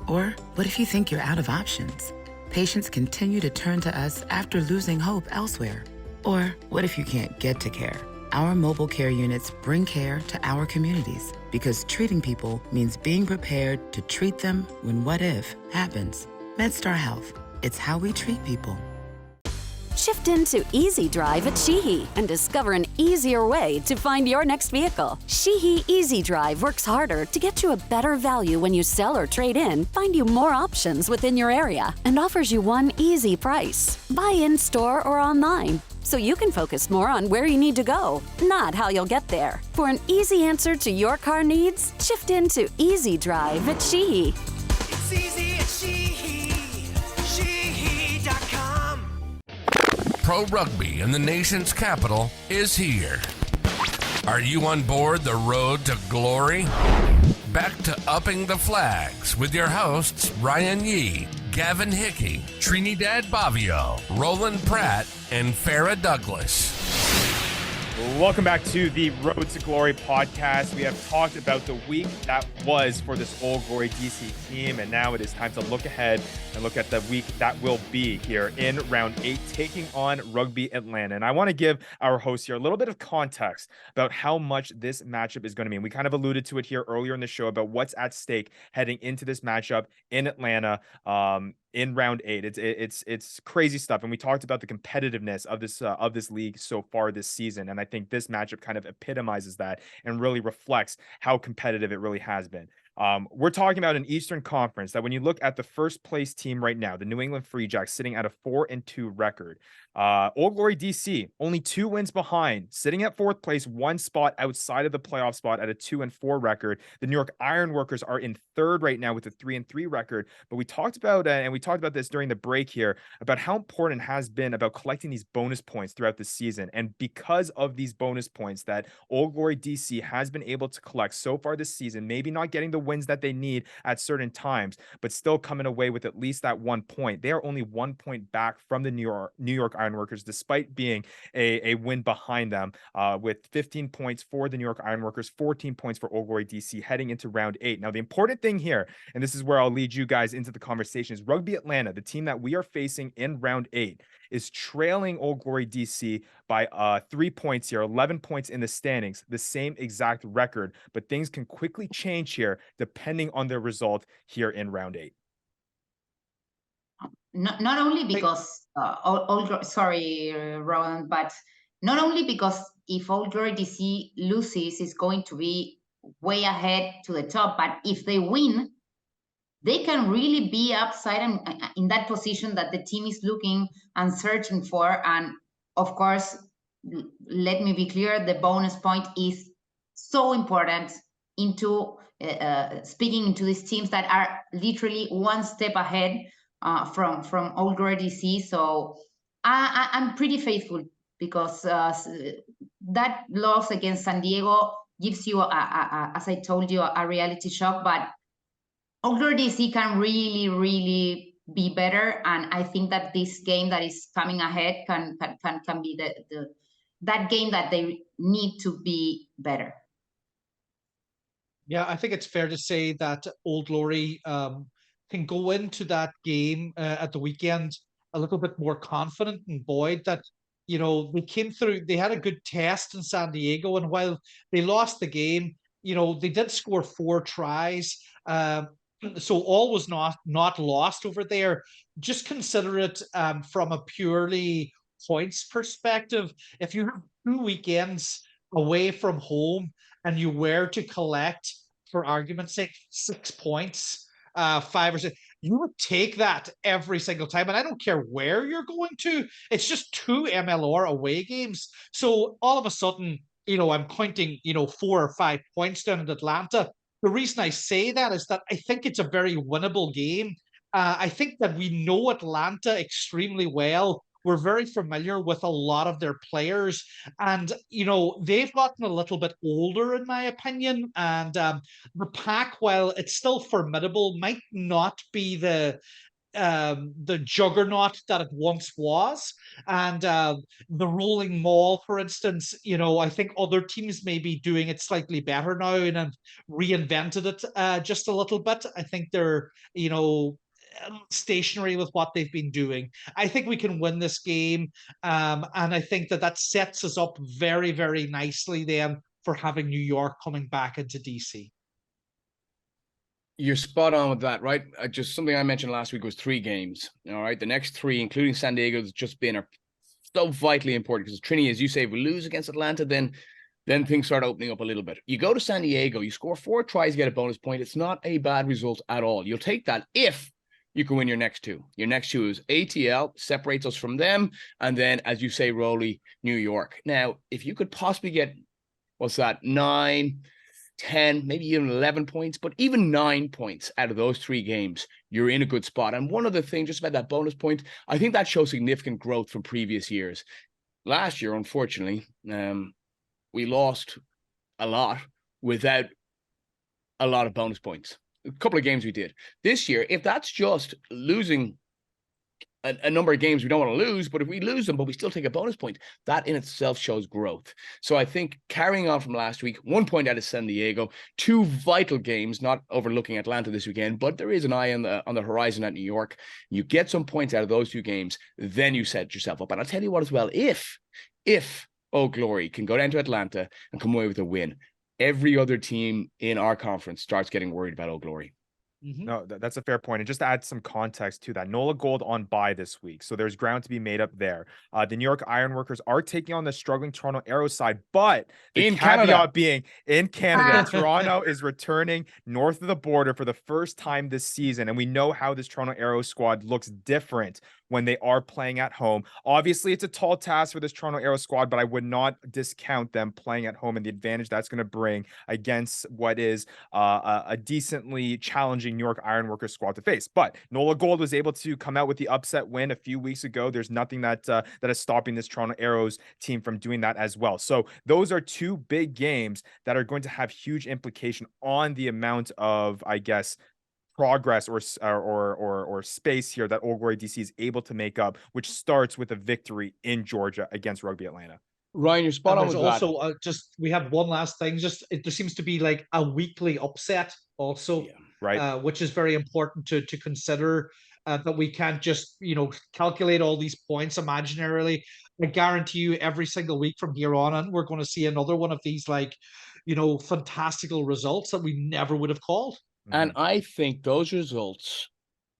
Or what if you think you're out of options? Patients continue to turn to us after losing hope elsewhere. Or what if you can't get to care? Our mobile care units bring care to our communities because treating people means being prepared to treat them when what if happens. MedStar Health. It's how we treat people. Shift into Easy Drive at Sheehy and discover an easier way to find your next vehicle. Sheehy Easy Drive works harder to get you a better value when you sell or trade in, find you more options within your area, and offers you one easy price. Buy in store or online, so you can focus more on where you need to go, not how you'll get there. For an easy answer to your car needs, shift into Easy Drive at Sheehy. It's easy at Sheehy. Sheehy.com. Pro Rugby in the nation's capital is here. Are you on board the road to glory? Back to upping the flags with your hosts Ryan Yee, Gavin Hickey, Trinidad Bavio, Roland Pratt, and Farrah Douglas. Welcome back to the Road to Glory podcast. We have talked about the week that was for this Old Glory DC team, and now it is time to look ahead and look at the week that will be here in round 8, taking on Rugby Atlanta. And I want to give our host here a little bit of context about how much this matchup is going to mean. We kind of alluded to it here earlier in the show about what's at stake heading into this matchup in Atlanta. In round 8, it's crazy stuff, and we talked about the competitiveness of this league so far this season, and I think this matchup kind of epitomizes that and really reflects how competitive it really has been. We're talking about an Eastern Conference that when you look at the first place team right now, the New England Free Jacks sitting at a 4-2 record. Old Glory DC only 2 wins behind, sitting at 4th place, 1 spot outside of the playoff spot at a 2-4 record. The New York Ironworkers are in 3rd right now with a 3-3 record. But we talked about and we talked about this during the break here about how important it has been about collecting these bonus points throughout the season. And because of these bonus points that Old Glory DC has been able to collect so far this season, maybe not getting the wins that they need at certain times, but still coming away with at least that 1 point. They are only 1 point back from the New York Ironworkers, despite being a win behind them, with 15 points for the New York Ironworkers, 14 points for Old Glory DC heading into round 8. Now, the important thing here, and this is where I'll lead you guys into the conversation, is Rugby Atlanta, the team that we are facing in round 8, is trailing Old Glory DC by 3 points here, 11 points in the standings, the same exact record, but things can quickly change here depending on their result here in round 8. Not only because Rowan, but not only because if Old Glory DC loses, it's going to be way ahead to the top, but if they win, they can really be upside and in that position that the team is looking and searching for. And of course, let me be clear, the bonus point is so important into speaking into these teams that are literally one step ahead from Old Glory DC. So I'm pretty faithful because that loss against San Diego gives you, as I told you, a reality shock. But Old Glory DC can really, really be better, and I think that this game that is coming ahead can be that game that they need to be better. Yeah, I think it's fair to say that Old Glory can go into that game at the weekend a little bit more confident and buoyed that, you know, they came through, they had a good test in San Diego, and while they lost the game, you know, they did score 4 tries. So all was not lost over there. Just consider it from a purely points perspective. If you have 2 weekends away from home and you were to collect, for argument's sake, 6 points, 5 or 6, you would take that every single time. And I don't care where you're going to. It's just 2 MLR away games. So all of a sudden, you know, I'm counting, you know, 4 or 5 points down in Atlanta. The reason I say that is that I think it's a very winnable game. I think that we know Atlanta extremely well. We're very familiar with a lot of their players. And, you know, they've gotten a little bit older, in my opinion. And the pack, while it's still formidable, might not be the juggernaut that it once was. And the rolling maul, for instance, you know, I think other teams may be doing it slightly better now and have reinvented it just a little bit. I think they're, you know, stationary with what they've been doing. I think we can win this game, and I think that sets us up very, very nicely then for having New York coming back into DC. You're spot on with that, right? Just something I mentioned last week was 3 games. All right, the next 3, including San Diego, has just been a so vitally important because Trini, as you say, if we lose against Atlanta, then things start opening up a little bit. You go to San Diego, you score 4 tries, get a bonus point. It's not a bad result at all. You'll take that if you can win your next 2. Your next 2 is ATL, separates us from them. And then, as you say, Roly, New York. Now, if you could possibly get, 9, 10, maybe even 11 points, but even 9 points out of those 3 games, you're in a good spot. And one other thing, just about that bonus point, I think that shows significant growth from previous years. Last year, unfortunately, we lost a lot without a lot of bonus points. A couple of games we did. This year, if that's just losing a number of games we don't want to lose, but if we lose them, but we still take a bonus point, that in itself shows growth. So I think carrying on from last week, 1 point out of San Diego, 2 vital games, not overlooking Atlanta this weekend, but there is an eye on the horizon at New York. You get some points out of those 2 games, then you set yourself up. And I'll tell you what as well, if Old Glory can go down to Atlanta and come away with a win, every other team in our conference starts getting worried about Old Glory. No, that's a fair point. And just to add some context to that, NOLA Gold on bye this week. So there's ground to be made up there. The New York Ironworkers are taking on the struggling Toronto Arrows side, but the in caveat Canada. being in Canada, Toronto is returning north of the border for the first time this season. And we know how this Toronto Arrows squad looks different when they are playing at home. Obviously, it's a tall task for this Toronto Arrows squad, but I would not discount them playing at home and the advantage that's going to bring against what is a decently challenging New York Ironworkers squad to face. But NOLA Gold was able to come out with the upset win a few weeks ago. There's nothing that is stopping this Toronto Arrows team from doing that as well. So those are 2 big games that are going to have huge implication on the amount of, I guess, progress or space here that Old Glory DC is able to make up, which starts with a victory in Georgia against Rugby Atlanta. Ryan, you're spot on with that. Also, we have one last thing. There seems to be like a weekly upset also, right? Which is very important to consider. That we can't just calculate all these points imaginarily. I guarantee you, every single week from here on, we're going to see another one of these fantastical results that we never would have called. And I think those results,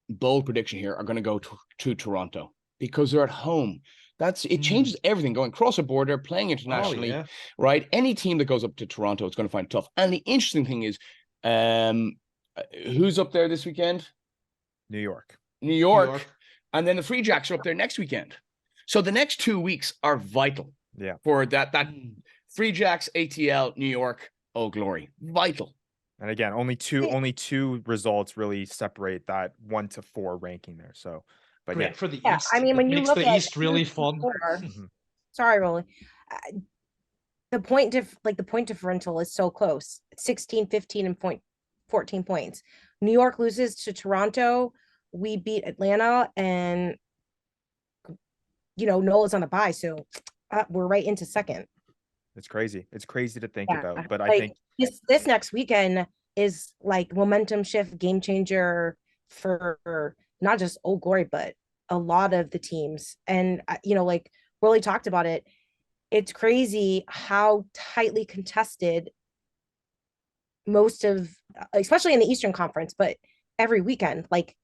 bold prediction here, are going to go to Toronto because they're at home. It changes everything. Going across a border, playing internationally, right? Any team that goes up to Toronto is going to find it tough. And the interesting thing is, who's up there this weekend? New York. And then the Free Jacks are up there next weekend. So the next 2 weeks are vital. Yeah. For that Free Jacks, ATL, New York, Old Glory, vital. And again, only two results really separate that 1 to 4 ranking there. So, but great for the East. I mean, when you look the at East really fun. Sorry, Roly. The point differential is so close. 16, 15, and 14 points. New York loses to Toronto. We beat Atlanta, and Nola's on a bye, so we're right into second. It's crazy. It's crazy to think about, but I think this next weekend is like momentum shift, game changer for not just Old Glory, but a lot of the teams. And like Roly talked about it, it's crazy how tightly contested most of, especially in the Eastern Conference, but every weekend, like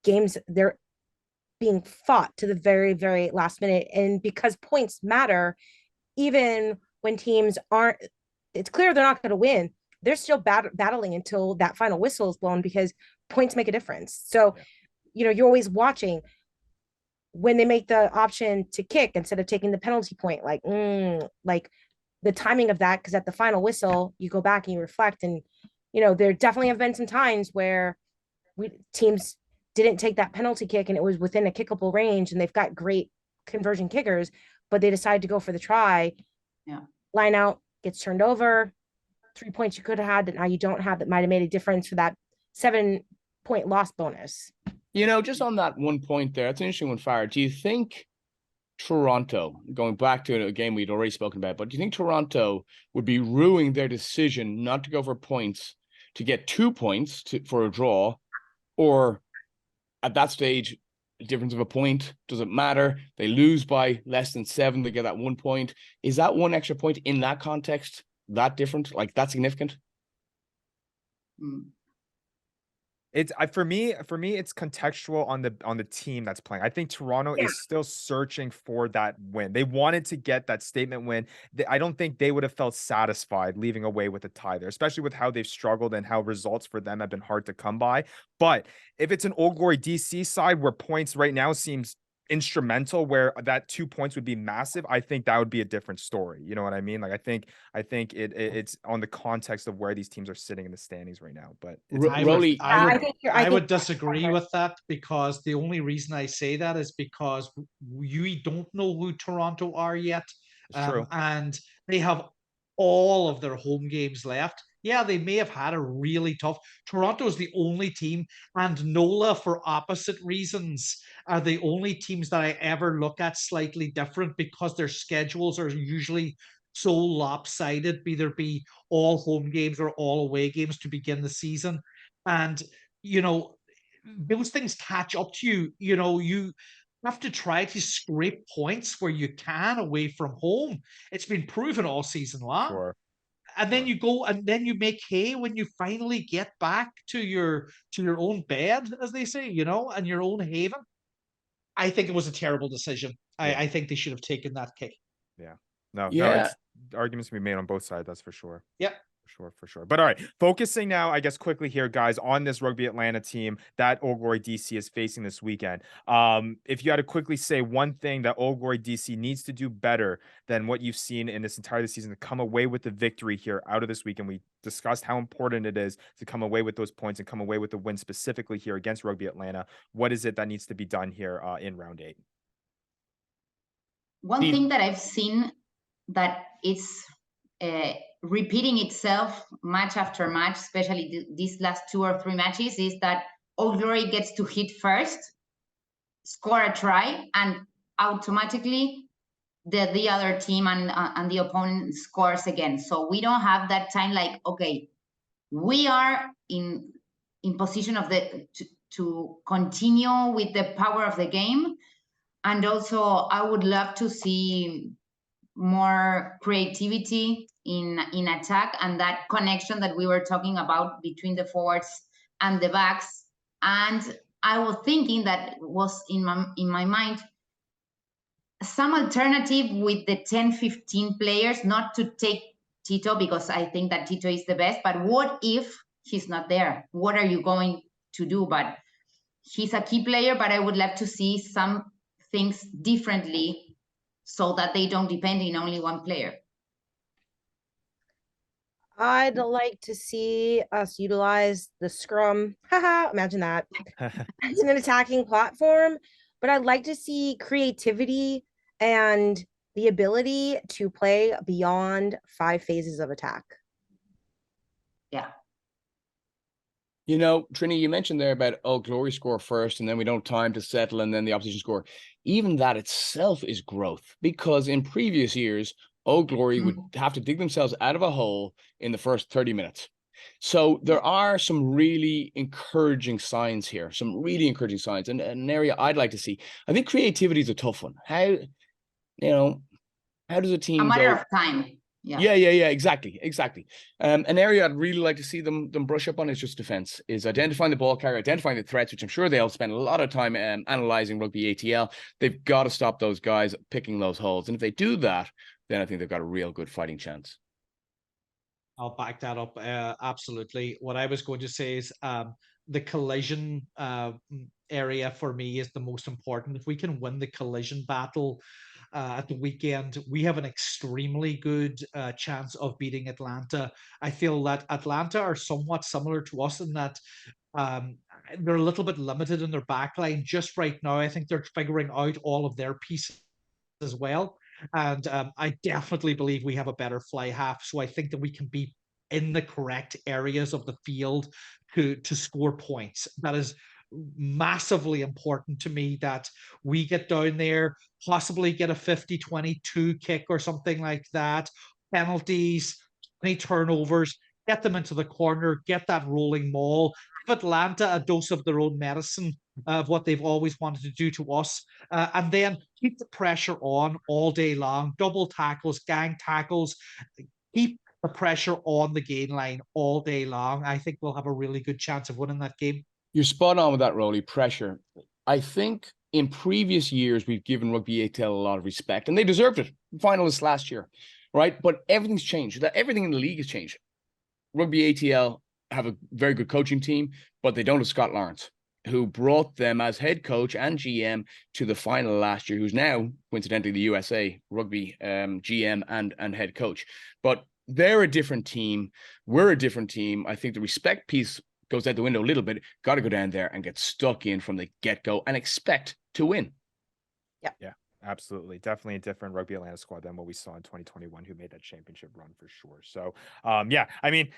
games, they're being fought to the very, very last minute. And because points matter, even when teams aren't, it's clear they're not going to win, they're still battling until that final whistle is blown because points make a difference. So, you're always watching when they make the option to kick instead of taking the penalty point, like the timing of that, because at the final whistle, you go back and you reflect. And, there definitely have been some times where teams didn't take that penalty kick and it was within a kickable range and they've got great conversion kickers, but they decided to go for the try. Yeah. Line out, gets turned over. 3 points you could have had that now you don't have that might have made a difference for that 7-point loss bonus. Just on that 1 point there, that's an interesting one, Farrah. Do you think Toronto, going back to a game we'd already spoken about, but do you think Toronto would be ruining their decision not to go for points to get 2 points for a draw, or at that stage, a difference of a point doesn't matter? They lose by less than 7, they get that 1 point. Is that one extra point in that context that different? Like that significant? For me, it's contextual on the team that's playing. I think Toronto Yeah. is still searching for that win. They wanted to get that statement win. I don't think they would have felt satisfied leaving away with a tie there, especially with how they've struggled and how results for them have been hard to come by. But if it's an Old Glory DC side where points right now seems instrumental, where that 2 points would be massive, I think that would be a different story. You know what I mean? Like I think it's on the context of where these teams are sitting in the standings right now. But it's Roly, I would disagree with that, because the only reason I say that is because we don't know who Toronto are yet. It's true. And they have all of their home games left. Yeah, they may have had a really tough. Toronto is the only team, and NOLA, for opposite reasons, are the only teams that I ever look at slightly different, because their schedules are usually so lopsided, either be all home games or all away games to begin the season. And, you know, those things catch up to you. You know, you have to try to scrape points where you can away from home. It's been proven all season long. Sure. And then you go and then you make hay when you finally get back to your own bed, as they say, you know, and your own haven. I think it was a terrible decision. I think they should have taken that kick. Yeah. No, Yeah. it's arguments can be made on both sides, that's for sure. Yep. For sure. But all right, focusing now, I guess, quickly here, guys, on this Rugby Atlanta team that Old Glory DC is facing this weekend. If you had to quickly say one thing that Old Glory DC needs to do better than what you've seen in this entire season to come away with the victory here out of this weekend, we discussed how important it is to come away with those points and come away with the win specifically here against Rugby Atlanta. What is it that needs to be done here in round 8? One thing that I've seen that it's repeating itself match after match, especially these last 2 or 3 matches, is that Old Glory gets to hit first, score a try, and automatically the other team and the opponent scores again. So we don't have that time, like, okay, we are in position of to continue with the power of the game. And also I would love to see more creativity in attack, and that connection that we were talking about between the forwards and the backs. And I was thinking that was in my mind some alternative with the 10-15 players, not to take Tito, because I think that Tito is the best, but what if he's not there? What are you going to do? But he's a key player, but I would love to see some things differently so that they don't depend on only one player. I'd like to see us utilize the scrum. Haha, imagine that. As an attacking platform. But I'd like to see creativity and the ability to play beyond 5 phases of attack. Yeah. You know, Trini, you mentioned there about Old Glory score first, and then we don't have time to settle, and then the opposition score. Even that itself is growth, because in previous years, Old Glory would have to dig themselves out of a hole in the first 30 minutes. So there are some really encouraging signs here, and an area I'd like to see. I think creativity is a tough one. How does a team a matter of time? Yeah, exactly. An area I'd really like to see them brush up on is just defense, is identifying the ball carrier, identifying the threats, which I'm sure they'll spend a lot of time analyzing Rugby ATL. They've got to stop those guys picking those holes. And if they do that, then I think they've got a real good fighting chance. I'll back that up. Absolutely. What I was going to say is the collision area for me is the most important. If we can win the collision battle at the weekend, we have an extremely good chance of beating Atlanta. I feel that Atlanta are somewhat similar to us in that they're a little bit limited in their backline just right now. I think they're figuring out all of their pieces as well. And I definitely believe we have a better fly half. So I think that we can be in the correct areas of the field to score points. That is massively important to me, that we get down there, possibly get a 50-22 kick or something like that, penalties, any turnovers, get them into the corner, get that rolling maul, give Atlanta a dose of their own medicine of what they've always wanted to do to us, and then keep the pressure on all day long, double tackles, gang tackles, keep the pressure on the gain line all day long. I think we'll have a really good chance of winning that game. You're spot on with that, Roly. Pressure. I think in previous years, we've given Rugby ATL a lot of respect, and they deserved it. Finalists last year, right? But everything's changed. Everything in the league has changed. Rugby ATL have a very good coaching team, but they don't have Scott Lawrence, who brought them as head coach and GM to the final last year, who's now, coincidentally, the USA Rugby GM and head coach. But they're a different team. We're a different team. I think the respect piece goes out the window a little bit. Got to go down there and get stuck in from the get-go and expect to win. Yeah, absolutely. Definitely a different Rugby Atlanta squad than what we saw in 2021, who made that championship run for sure. So, yeah, I mean,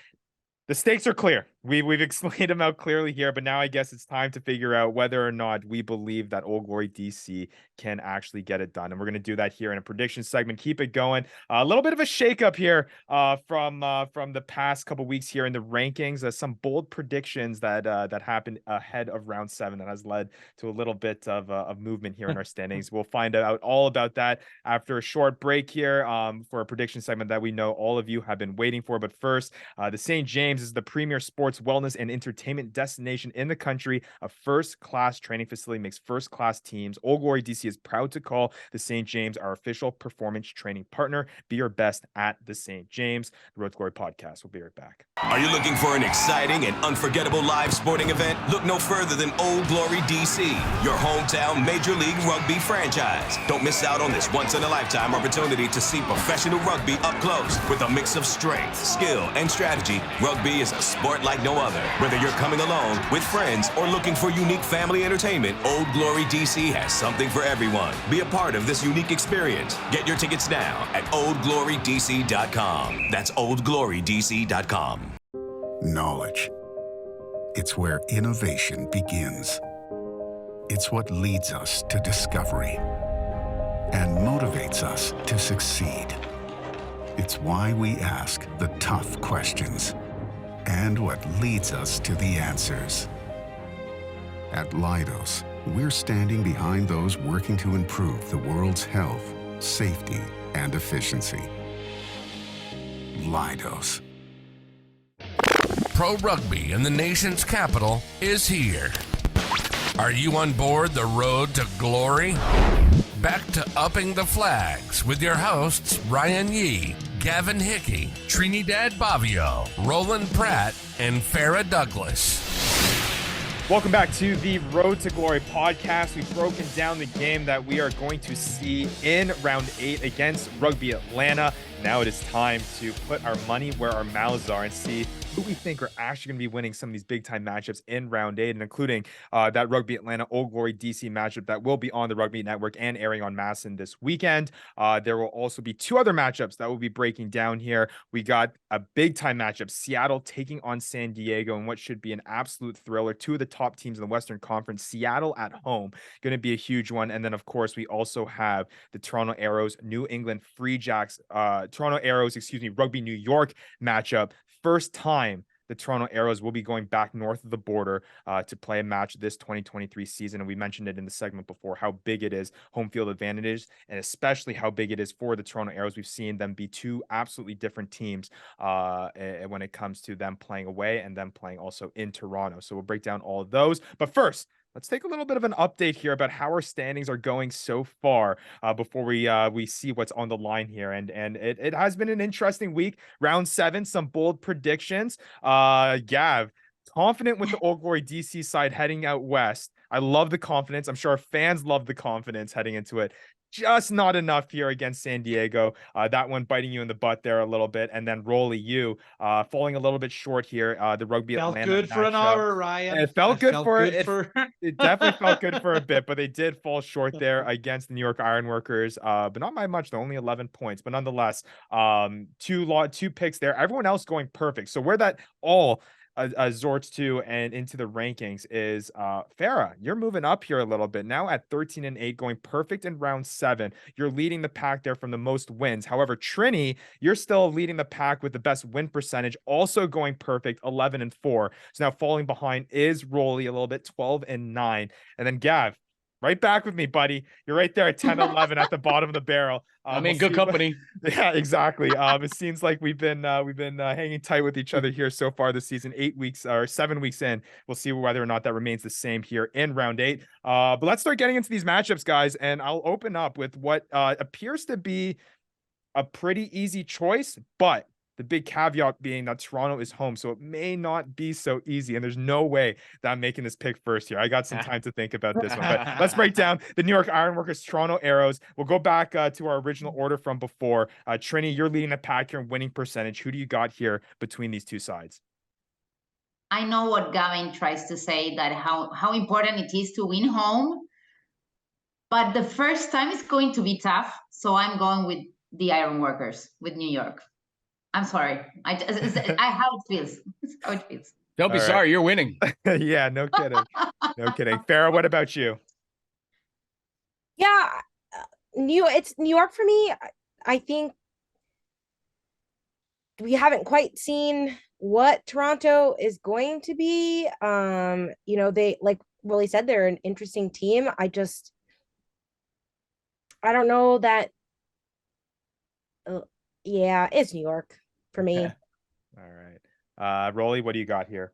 the stakes are clear. We've explained them out clearly here, but now I guess it's time to figure out whether or not we believe that Old Glory DC can actually get it done. And we're going to do that here in a prediction segment. Keep it going. A little bit of a shakeup here from the past couple weeks here in the rankings. Some bold predictions that happened ahead of round 7 that has led to a little bit of movement here in our standings. We'll find out all about that after a short break here for a prediction segment that we know all of you have been waiting for. But first, the St. James is the premier sports, wellness, and entertainment destination in the country. A first-class training facility makes first-class teams. Old Glory DC is proud to call the St. James our official performance training partner. Be your best at the St. James. The Road to Glory podcast. We'll be right back. Are you looking for an exciting and unforgettable live sporting event? Look no further than Old Glory DC, your hometown Major League Rugby franchise. Don't miss out on this once-in-a-lifetime opportunity to see professional rugby up close. With a mix of strength, skill, and strategy, rugby is a sport like no other. Whether you're coming alone, with friends, or looking for unique family entertainment, Old Glory DC has something for everyone. Be a part of this unique experience. Get your tickets now at oldglorydc.com. That's oldglorydc.com. Knowledge. It's where innovation begins. It's what leads us to discovery and motivates us to succeed. It's why we ask the tough questions and what leads us to the answers. At Leidos, we're standing behind those working to improve the world's health, safety, and efficiency. Leidos. Pro Rugby in the nation's capital is here. Are you on board the road to glory? Back to upping the flags with your hosts Ryan Yee, Gavin Hickey, Trinidad Bavio, Roland Pratt, and Farrah Douglas. Welcome back to the Road to Glory podcast. We've broken down the game that we are going to see in round 8 against Rugby Atlanta. Now it is time to put our money where our mouths are and see who we think are actually going to be winning some of these big time matchups in round 8, and including that Rugby Atlanta Old Glory DC matchup that will be on the Rugby Network and airing on Masson this weekend. There will also be 2 other matchups that we'll be breaking down here. We got a big time matchup, Seattle taking on San Diego, and what should be an absolute thriller. 2 of the top teams in the Western Conference, Seattle at home, going to be a huge one. And then of course we also have the Toronto Arrows, New England Free Jacks, Rugby New York matchup. First time the Toronto Arrows will be going back north of the border to play a match this 2023 season. And we mentioned it in the segment before, how big it is, home field advantages, and especially how big it is for the Toronto Arrows. We've seen them be 2 absolutely different teams when it comes to them playing away and them playing also in Toronto. So we'll break down all of those. But first, let's take a little bit of an update here about how our standings are going so far before we see what's on the line here. And it has been an interesting week. Round 7, some bold predictions. Gav, confident with the Old Glory DC side heading out west. I love the confidence. I'm sure our fans love the confidence heading into it. Just not enough here against San Diego. That one biting you in the butt there a little bit. And then Roly, you falling a little bit short here. The Rugby Felt Atlanta good for an hour, Ryan. It felt good for it. It definitely felt good for a bit, but they did fall short there against the New York Ironworkers. But not by much, though, only 11 points. But nonetheless, 2 picks there. Everyone else going perfect. So where that all Zorts to and into the rankings is Farrah. You're moving up here a little bit now at 13-8, going perfect in round 7. You're leading the pack there from the most wins. However, Trini, you're still leading the pack with the best win percentage, also going perfect, 11-4. So now falling behind is Roly a little bit, 12-9. And then Gav, Right back with me, buddy. You're right there at 10-11 at the bottom of the barrel. I'm in good company. Yeah, exactly. It seems like we've been hanging tight with each other here so far this season. 8 weeks or 7 weeks in. We'll see whether or not that remains the same here in round 8. But let's start getting into these matchups, guys. And I'll open up with what appears to be a pretty easy choice, but the big caveat being that Toronto is home, so it may not be so easy. And there's no way that I'm making this pick first here. I got some time to think about this one, but let's break down the New York Ironworkers, Toronto Arrows. We'll go back to our original order from before. Trini, you're leading the pack here in winning percentage. Who do you got here between these two sides? I know what Gavin tries to say, that how important it is to win home, but the first time is going to be tough. So I'm going with the Ironworkers, with New York. I'm sorry. I how it feels. It's how it feels. Don't be sorry. You're winning. Yeah, no kidding. No kidding. Farrah, what about you? Yeah, it's New York for me. I think we haven't quite seen what Toronto is going to be. They, like Roly said, they're an interesting team. I don't know that. Yeah, it's New York for me. All right. Roly, what do you got here?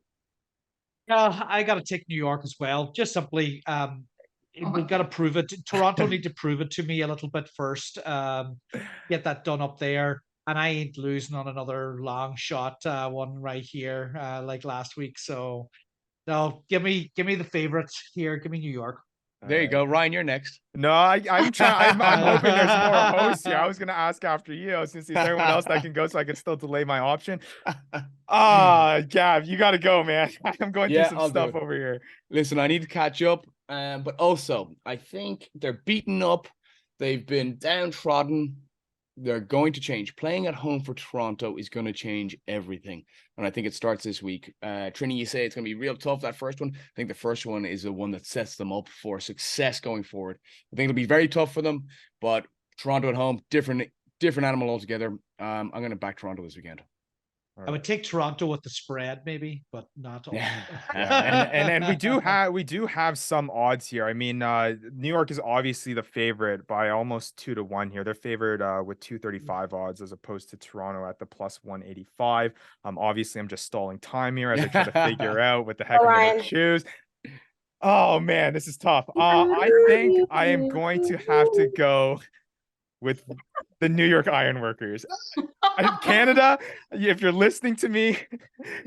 I got to take New York as well. Just simply, we've got to prove it. Toronto need to prove it to me a little bit first. Get that done up there. And I ain't losing on another long shot one right here like last week. So no, give me the favorites here. Give me New York. There you go, Ryan. You're next. No, I'm trying. I'm hoping there's more hosts here. I was gonna ask after you. I was gonna see if there's anyone else that can go, so I can still delay my option. Gav, you got to go, man. I'm going through some stuff over here. Listen, I need to catch up, but also I think they're beaten up. They've been downtrodden. They're going to change. Playing at home for Toronto is going to change everything. And I think it starts this week. Trini, you say it's going to be real tough, that first one. I think the first one is the one that sets them up for success going forward. I think it'll be very tough for them, but Toronto at home, different animal altogether. I'm going to back Toronto this weekend. I would take Toronto with the spread, maybe, but not all. And we do have some odds here. I mean, New York is obviously the favorite by almost 2-1 here. They're favored with 235 odds as opposed to Toronto at the plus 185. Obviously, I'm just stalling time here as I try to figure out what the heck I'm going to choose. Oh man, this is tough. I think I am going to have to go with the New York Ironworkers. Canada, if you're listening to me,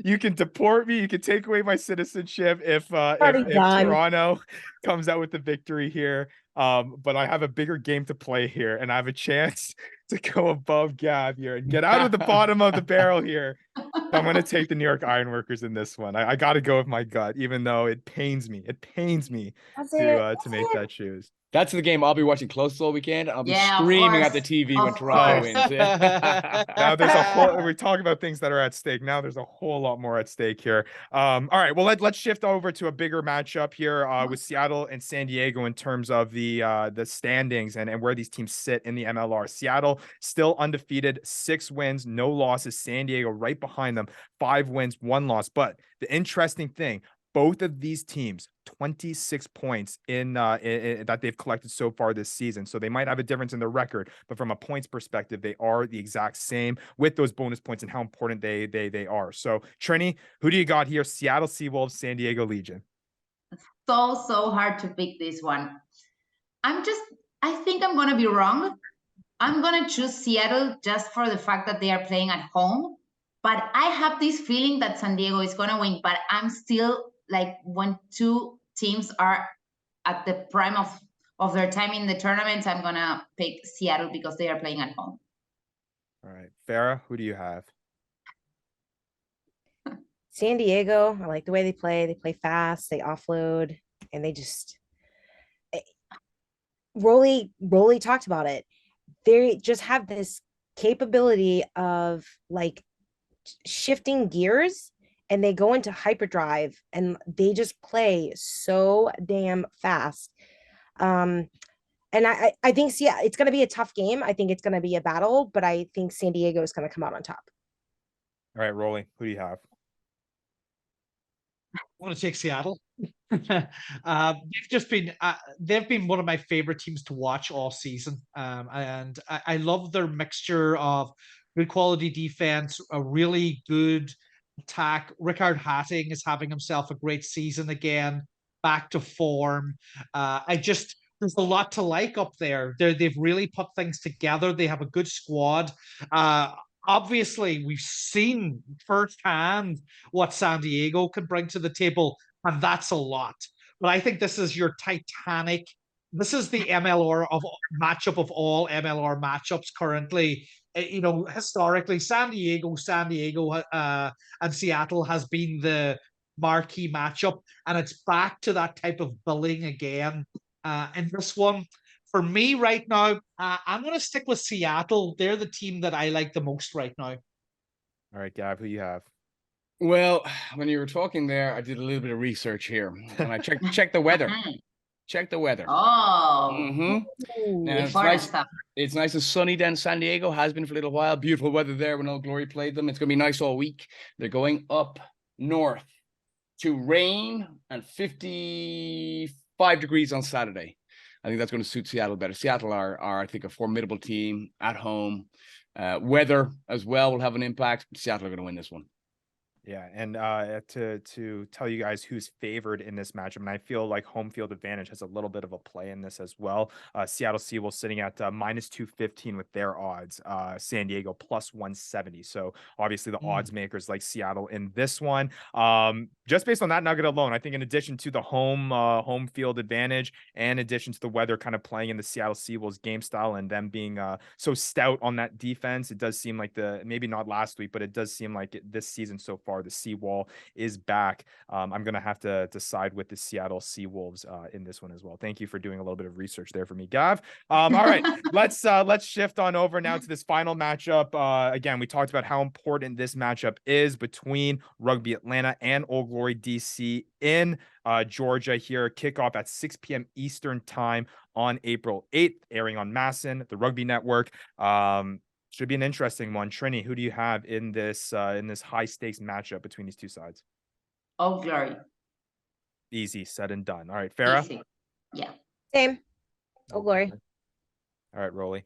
you can deport me. You can take away my citizenship if Toronto comes out with the victory here. But I have a bigger game to play here, and I have a chance to go above Gav here and get out of the bottom of the barrel here. So I'm going to take the New York Ironworkers in this one. I got to go with my gut, even though it pains me. It pains me to make that choose. That's the game I'll be watching close all weekend. I'll be screaming at the TV when Toronto wins. Now there's a whole, we're talking about things that are at stake. Now there's a whole lot more at stake here. All right, well, let's shift over to a bigger matchup here with Seattle and San Diego in terms of the standings and where these teams sit in the MLR. Seattle still undefeated, 6 wins, no losses. San Diego right behind them, 5 wins, 1 loss. But the interesting thing, both of these teams, 26 points in that they've collected so far this season. So they might have a difference in their record, but from a points perspective, they are the exact same with those bonus points and how important they are. So Trini, who do you got here? Seattle Seawolves, San Diego Legion. So hard to pick this one. I think I'm going to be wrong. I'm going to choose Seattle just for the fact that they are playing at home. But I have this feeling that San Diego is going to win, but I'm still like when two teams are at the prime of their time in the tournament, I'm going to pick Seattle because they are playing at home. All right. Farrah, who do you have? San Diego. I like the way they play. They play fast, they offload, and they just Roly talked about it. They just have this capability of like shifting gears, and they go into hyperdrive and they just play so damn fast. And I think it's going to be a tough game. I think it's going to be a battle, but I think San Diego is going to come out on top. All right, Roly, who do you have? I want to take Seattle. They've been one of my favorite teams to watch all season. And I love their mixture of good quality defense, a really good attack. Rickard Hatting is having himself a great season again, back to form. There's a lot to like up there. They've really put things together. They have a good squad. Obviously, we've seen firsthand what San Diego can bring to the table, and that's a lot. But I think this is your Titanic. This is the MLR of matchup of all MLR matchups currently. Historically, San Diego, and Seattle has been the marquee matchup, and it's back to that type of billing again. In this one, for me right now, I'm going to stick with Seattle. They're the team that I like the most right now. All right, Gav, who you have? Well, when you were talking there, I did a little bit of research here, and I checked the weather. Check the weather. Oh, Now, important stuff. It's nice and sunny down in San Diego. Has been for a little while. Beautiful weather there when Old Glory played them. It's going to be nice all week. They're going up north to rain and 55 degrees on Saturday. I think that's going to suit Seattle better. Seattle are I think, a formidable team at home. Weather as well will have an impact. Seattle are going to win this one. Yeah, and to tell you guys who's favored in this matchup, and I feel like home field advantage has a little bit of a play in this as well. Seattle Seawolves sitting at minus 215 with their odds. San Diego plus 170. So obviously the odds makers like Seattle in this one. Just based on that nugget alone, I think in addition to the home field advantage, and in addition to the weather kind of playing in the Seattle Seawolves game style and them being so stout on that defense, it does seem like maybe not last week, but it does seem like this season so far, the Seawall is back. I'm going to have to side with the Seattle Seawolves in this one as well. Thank you for doing a little bit of research there for me, Gav. All right, let's shift on over now to this final matchup. Again, we talked about how important this matchup is between Rugby Atlanta and Old Glory DC in Georgia here. Kickoff at 6 p.m. Eastern time on April 8th, airing on Masson, the Rugby Network. Should be an interesting one. Trini, who do you have in this high stakes matchup between these two sides? Old Glory. Easy said and done. All right, Farrah. Easy. Yeah. Same. Old Glory. All right, Roly.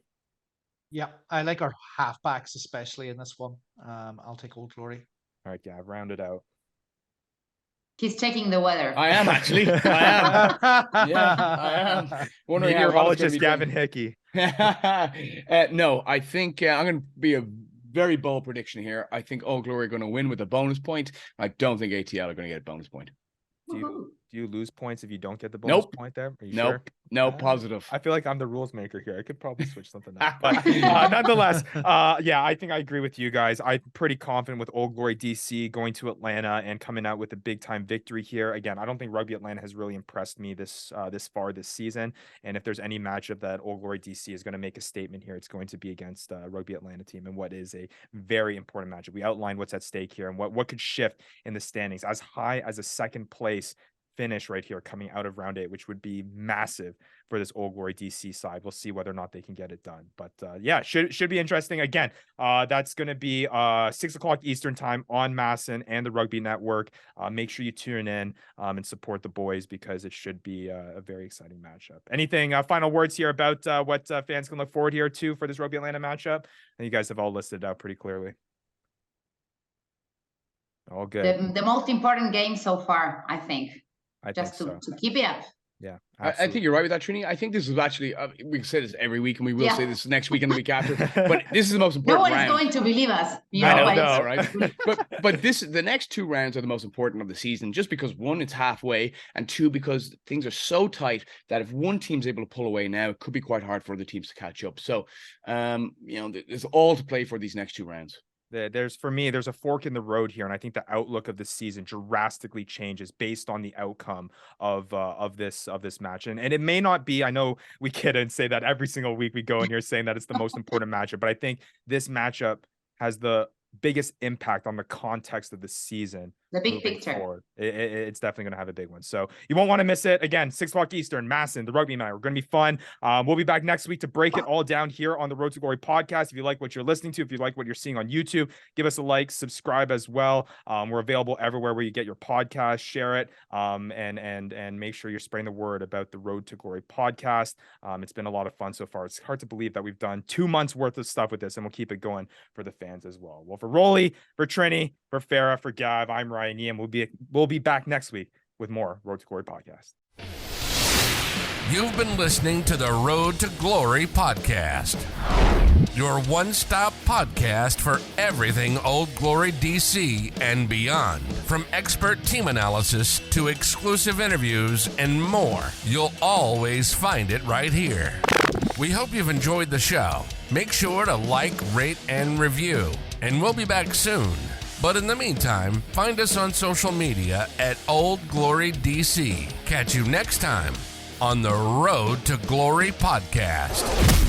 Yeah, I like our halfbacks, especially in this one. I'll take Old Glory. All right, Gav, round it out. He's taking the weather. I am actually. I am. Yeah, I am. Wondering meteorologist Gavin Hickey. No, I think I'm going to be a very bold prediction here. I think Old Glory are going to win with a bonus point. I don't think ATL are going to get a bonus point. Do you lose points if you don't get the bonus point there? Are you sure? No, positive. I feel like I'm the rules maker here. I could probably switch something up. But nonetheless, yeah, I think I agree with you guys. I'm pretty confident with Old Glory DC going to Atlanta and coming out with a big time victory here. Again, I don't think Rugby Atlanta has really impressed me this far this season. And if there's any matchup that Old Glory DC is going to make a statement here, it's going to be against Rugby Atlanta team, and what is a very important matchup. We outlined what's at stake here and what could shift in the standings as high as a second place finish right here coming out of round 8, which would be massive for this Old Glory DC side. We'll see whether or not they can get it done. But yeah, should be interesting. Again, that's going to be 6 o'clock Eastern time on Masson and the Rugby Network. Make sure you tune in and support the boys, because it should be a very exciting matchup. Anything final words here about what fans can look forward here to for this Rugby Atlanta matchup? And you guys have all listed out pretty clearly. All good. The most important game so far, I think. Just to keep it up. Yeah, I think you're right with that, Trini. I think this is actually, we say this every week, and we will say this next week and the week after, but this is the most important round. No one is going to believe us. I know, right? but the next 2 rounds are the most important of the season, just because 1, it's halfway, and 2, because things are so tight that if one team's able to pull away now, it could be quite hard for other teams to catch up. So, there's all to play for these next 2 rounds. For me, there's a fork in the road here, and I think the outlook of this season drastically changes based on the outcome of this match. And it may not be. I know we kid and say that every single week we go in here saying that it's the most important matchup, but I think this matchup has the biggest impact on the context of the season The big moving picture. forward. It's definitely going to have a big one. So you won't want to miss it. Again, 6 o'clock Eastern, Masson, the Rugby Man. We're going to be fun. We'll be back next week to break it all down here on the Road to Glory podcast. If you like what you're listening to, if you like what you're seeing on YouTube, give us a like, subscribe as well. We're available everywhere where you get your podcast. Share it, and make sure you're spreading the word about the Road to Glory podcast. It's been a lot of fun so far. It's hard to believe that we've done 2 months worth of stuff with this, and we'll keep it going for the fans as well. Well, for Roly, for Trini, for Farrah, for Gav, I'm Ryan Ian. We'll be back next week with more Road to Glory podcast. You've been listening to the Road to Glory podcast, your one-stop podcast for everything Old Glory DC and beyond. From expert team analysis to exclusive interviews and more, you'll always find it right here. We hope you've enjoyed the show. Make sure to like, rate, and review, and we'll be back soon. But in the meantime, find us on social media at Old Glory DC. Catch you next time on the Road to Glory podcast.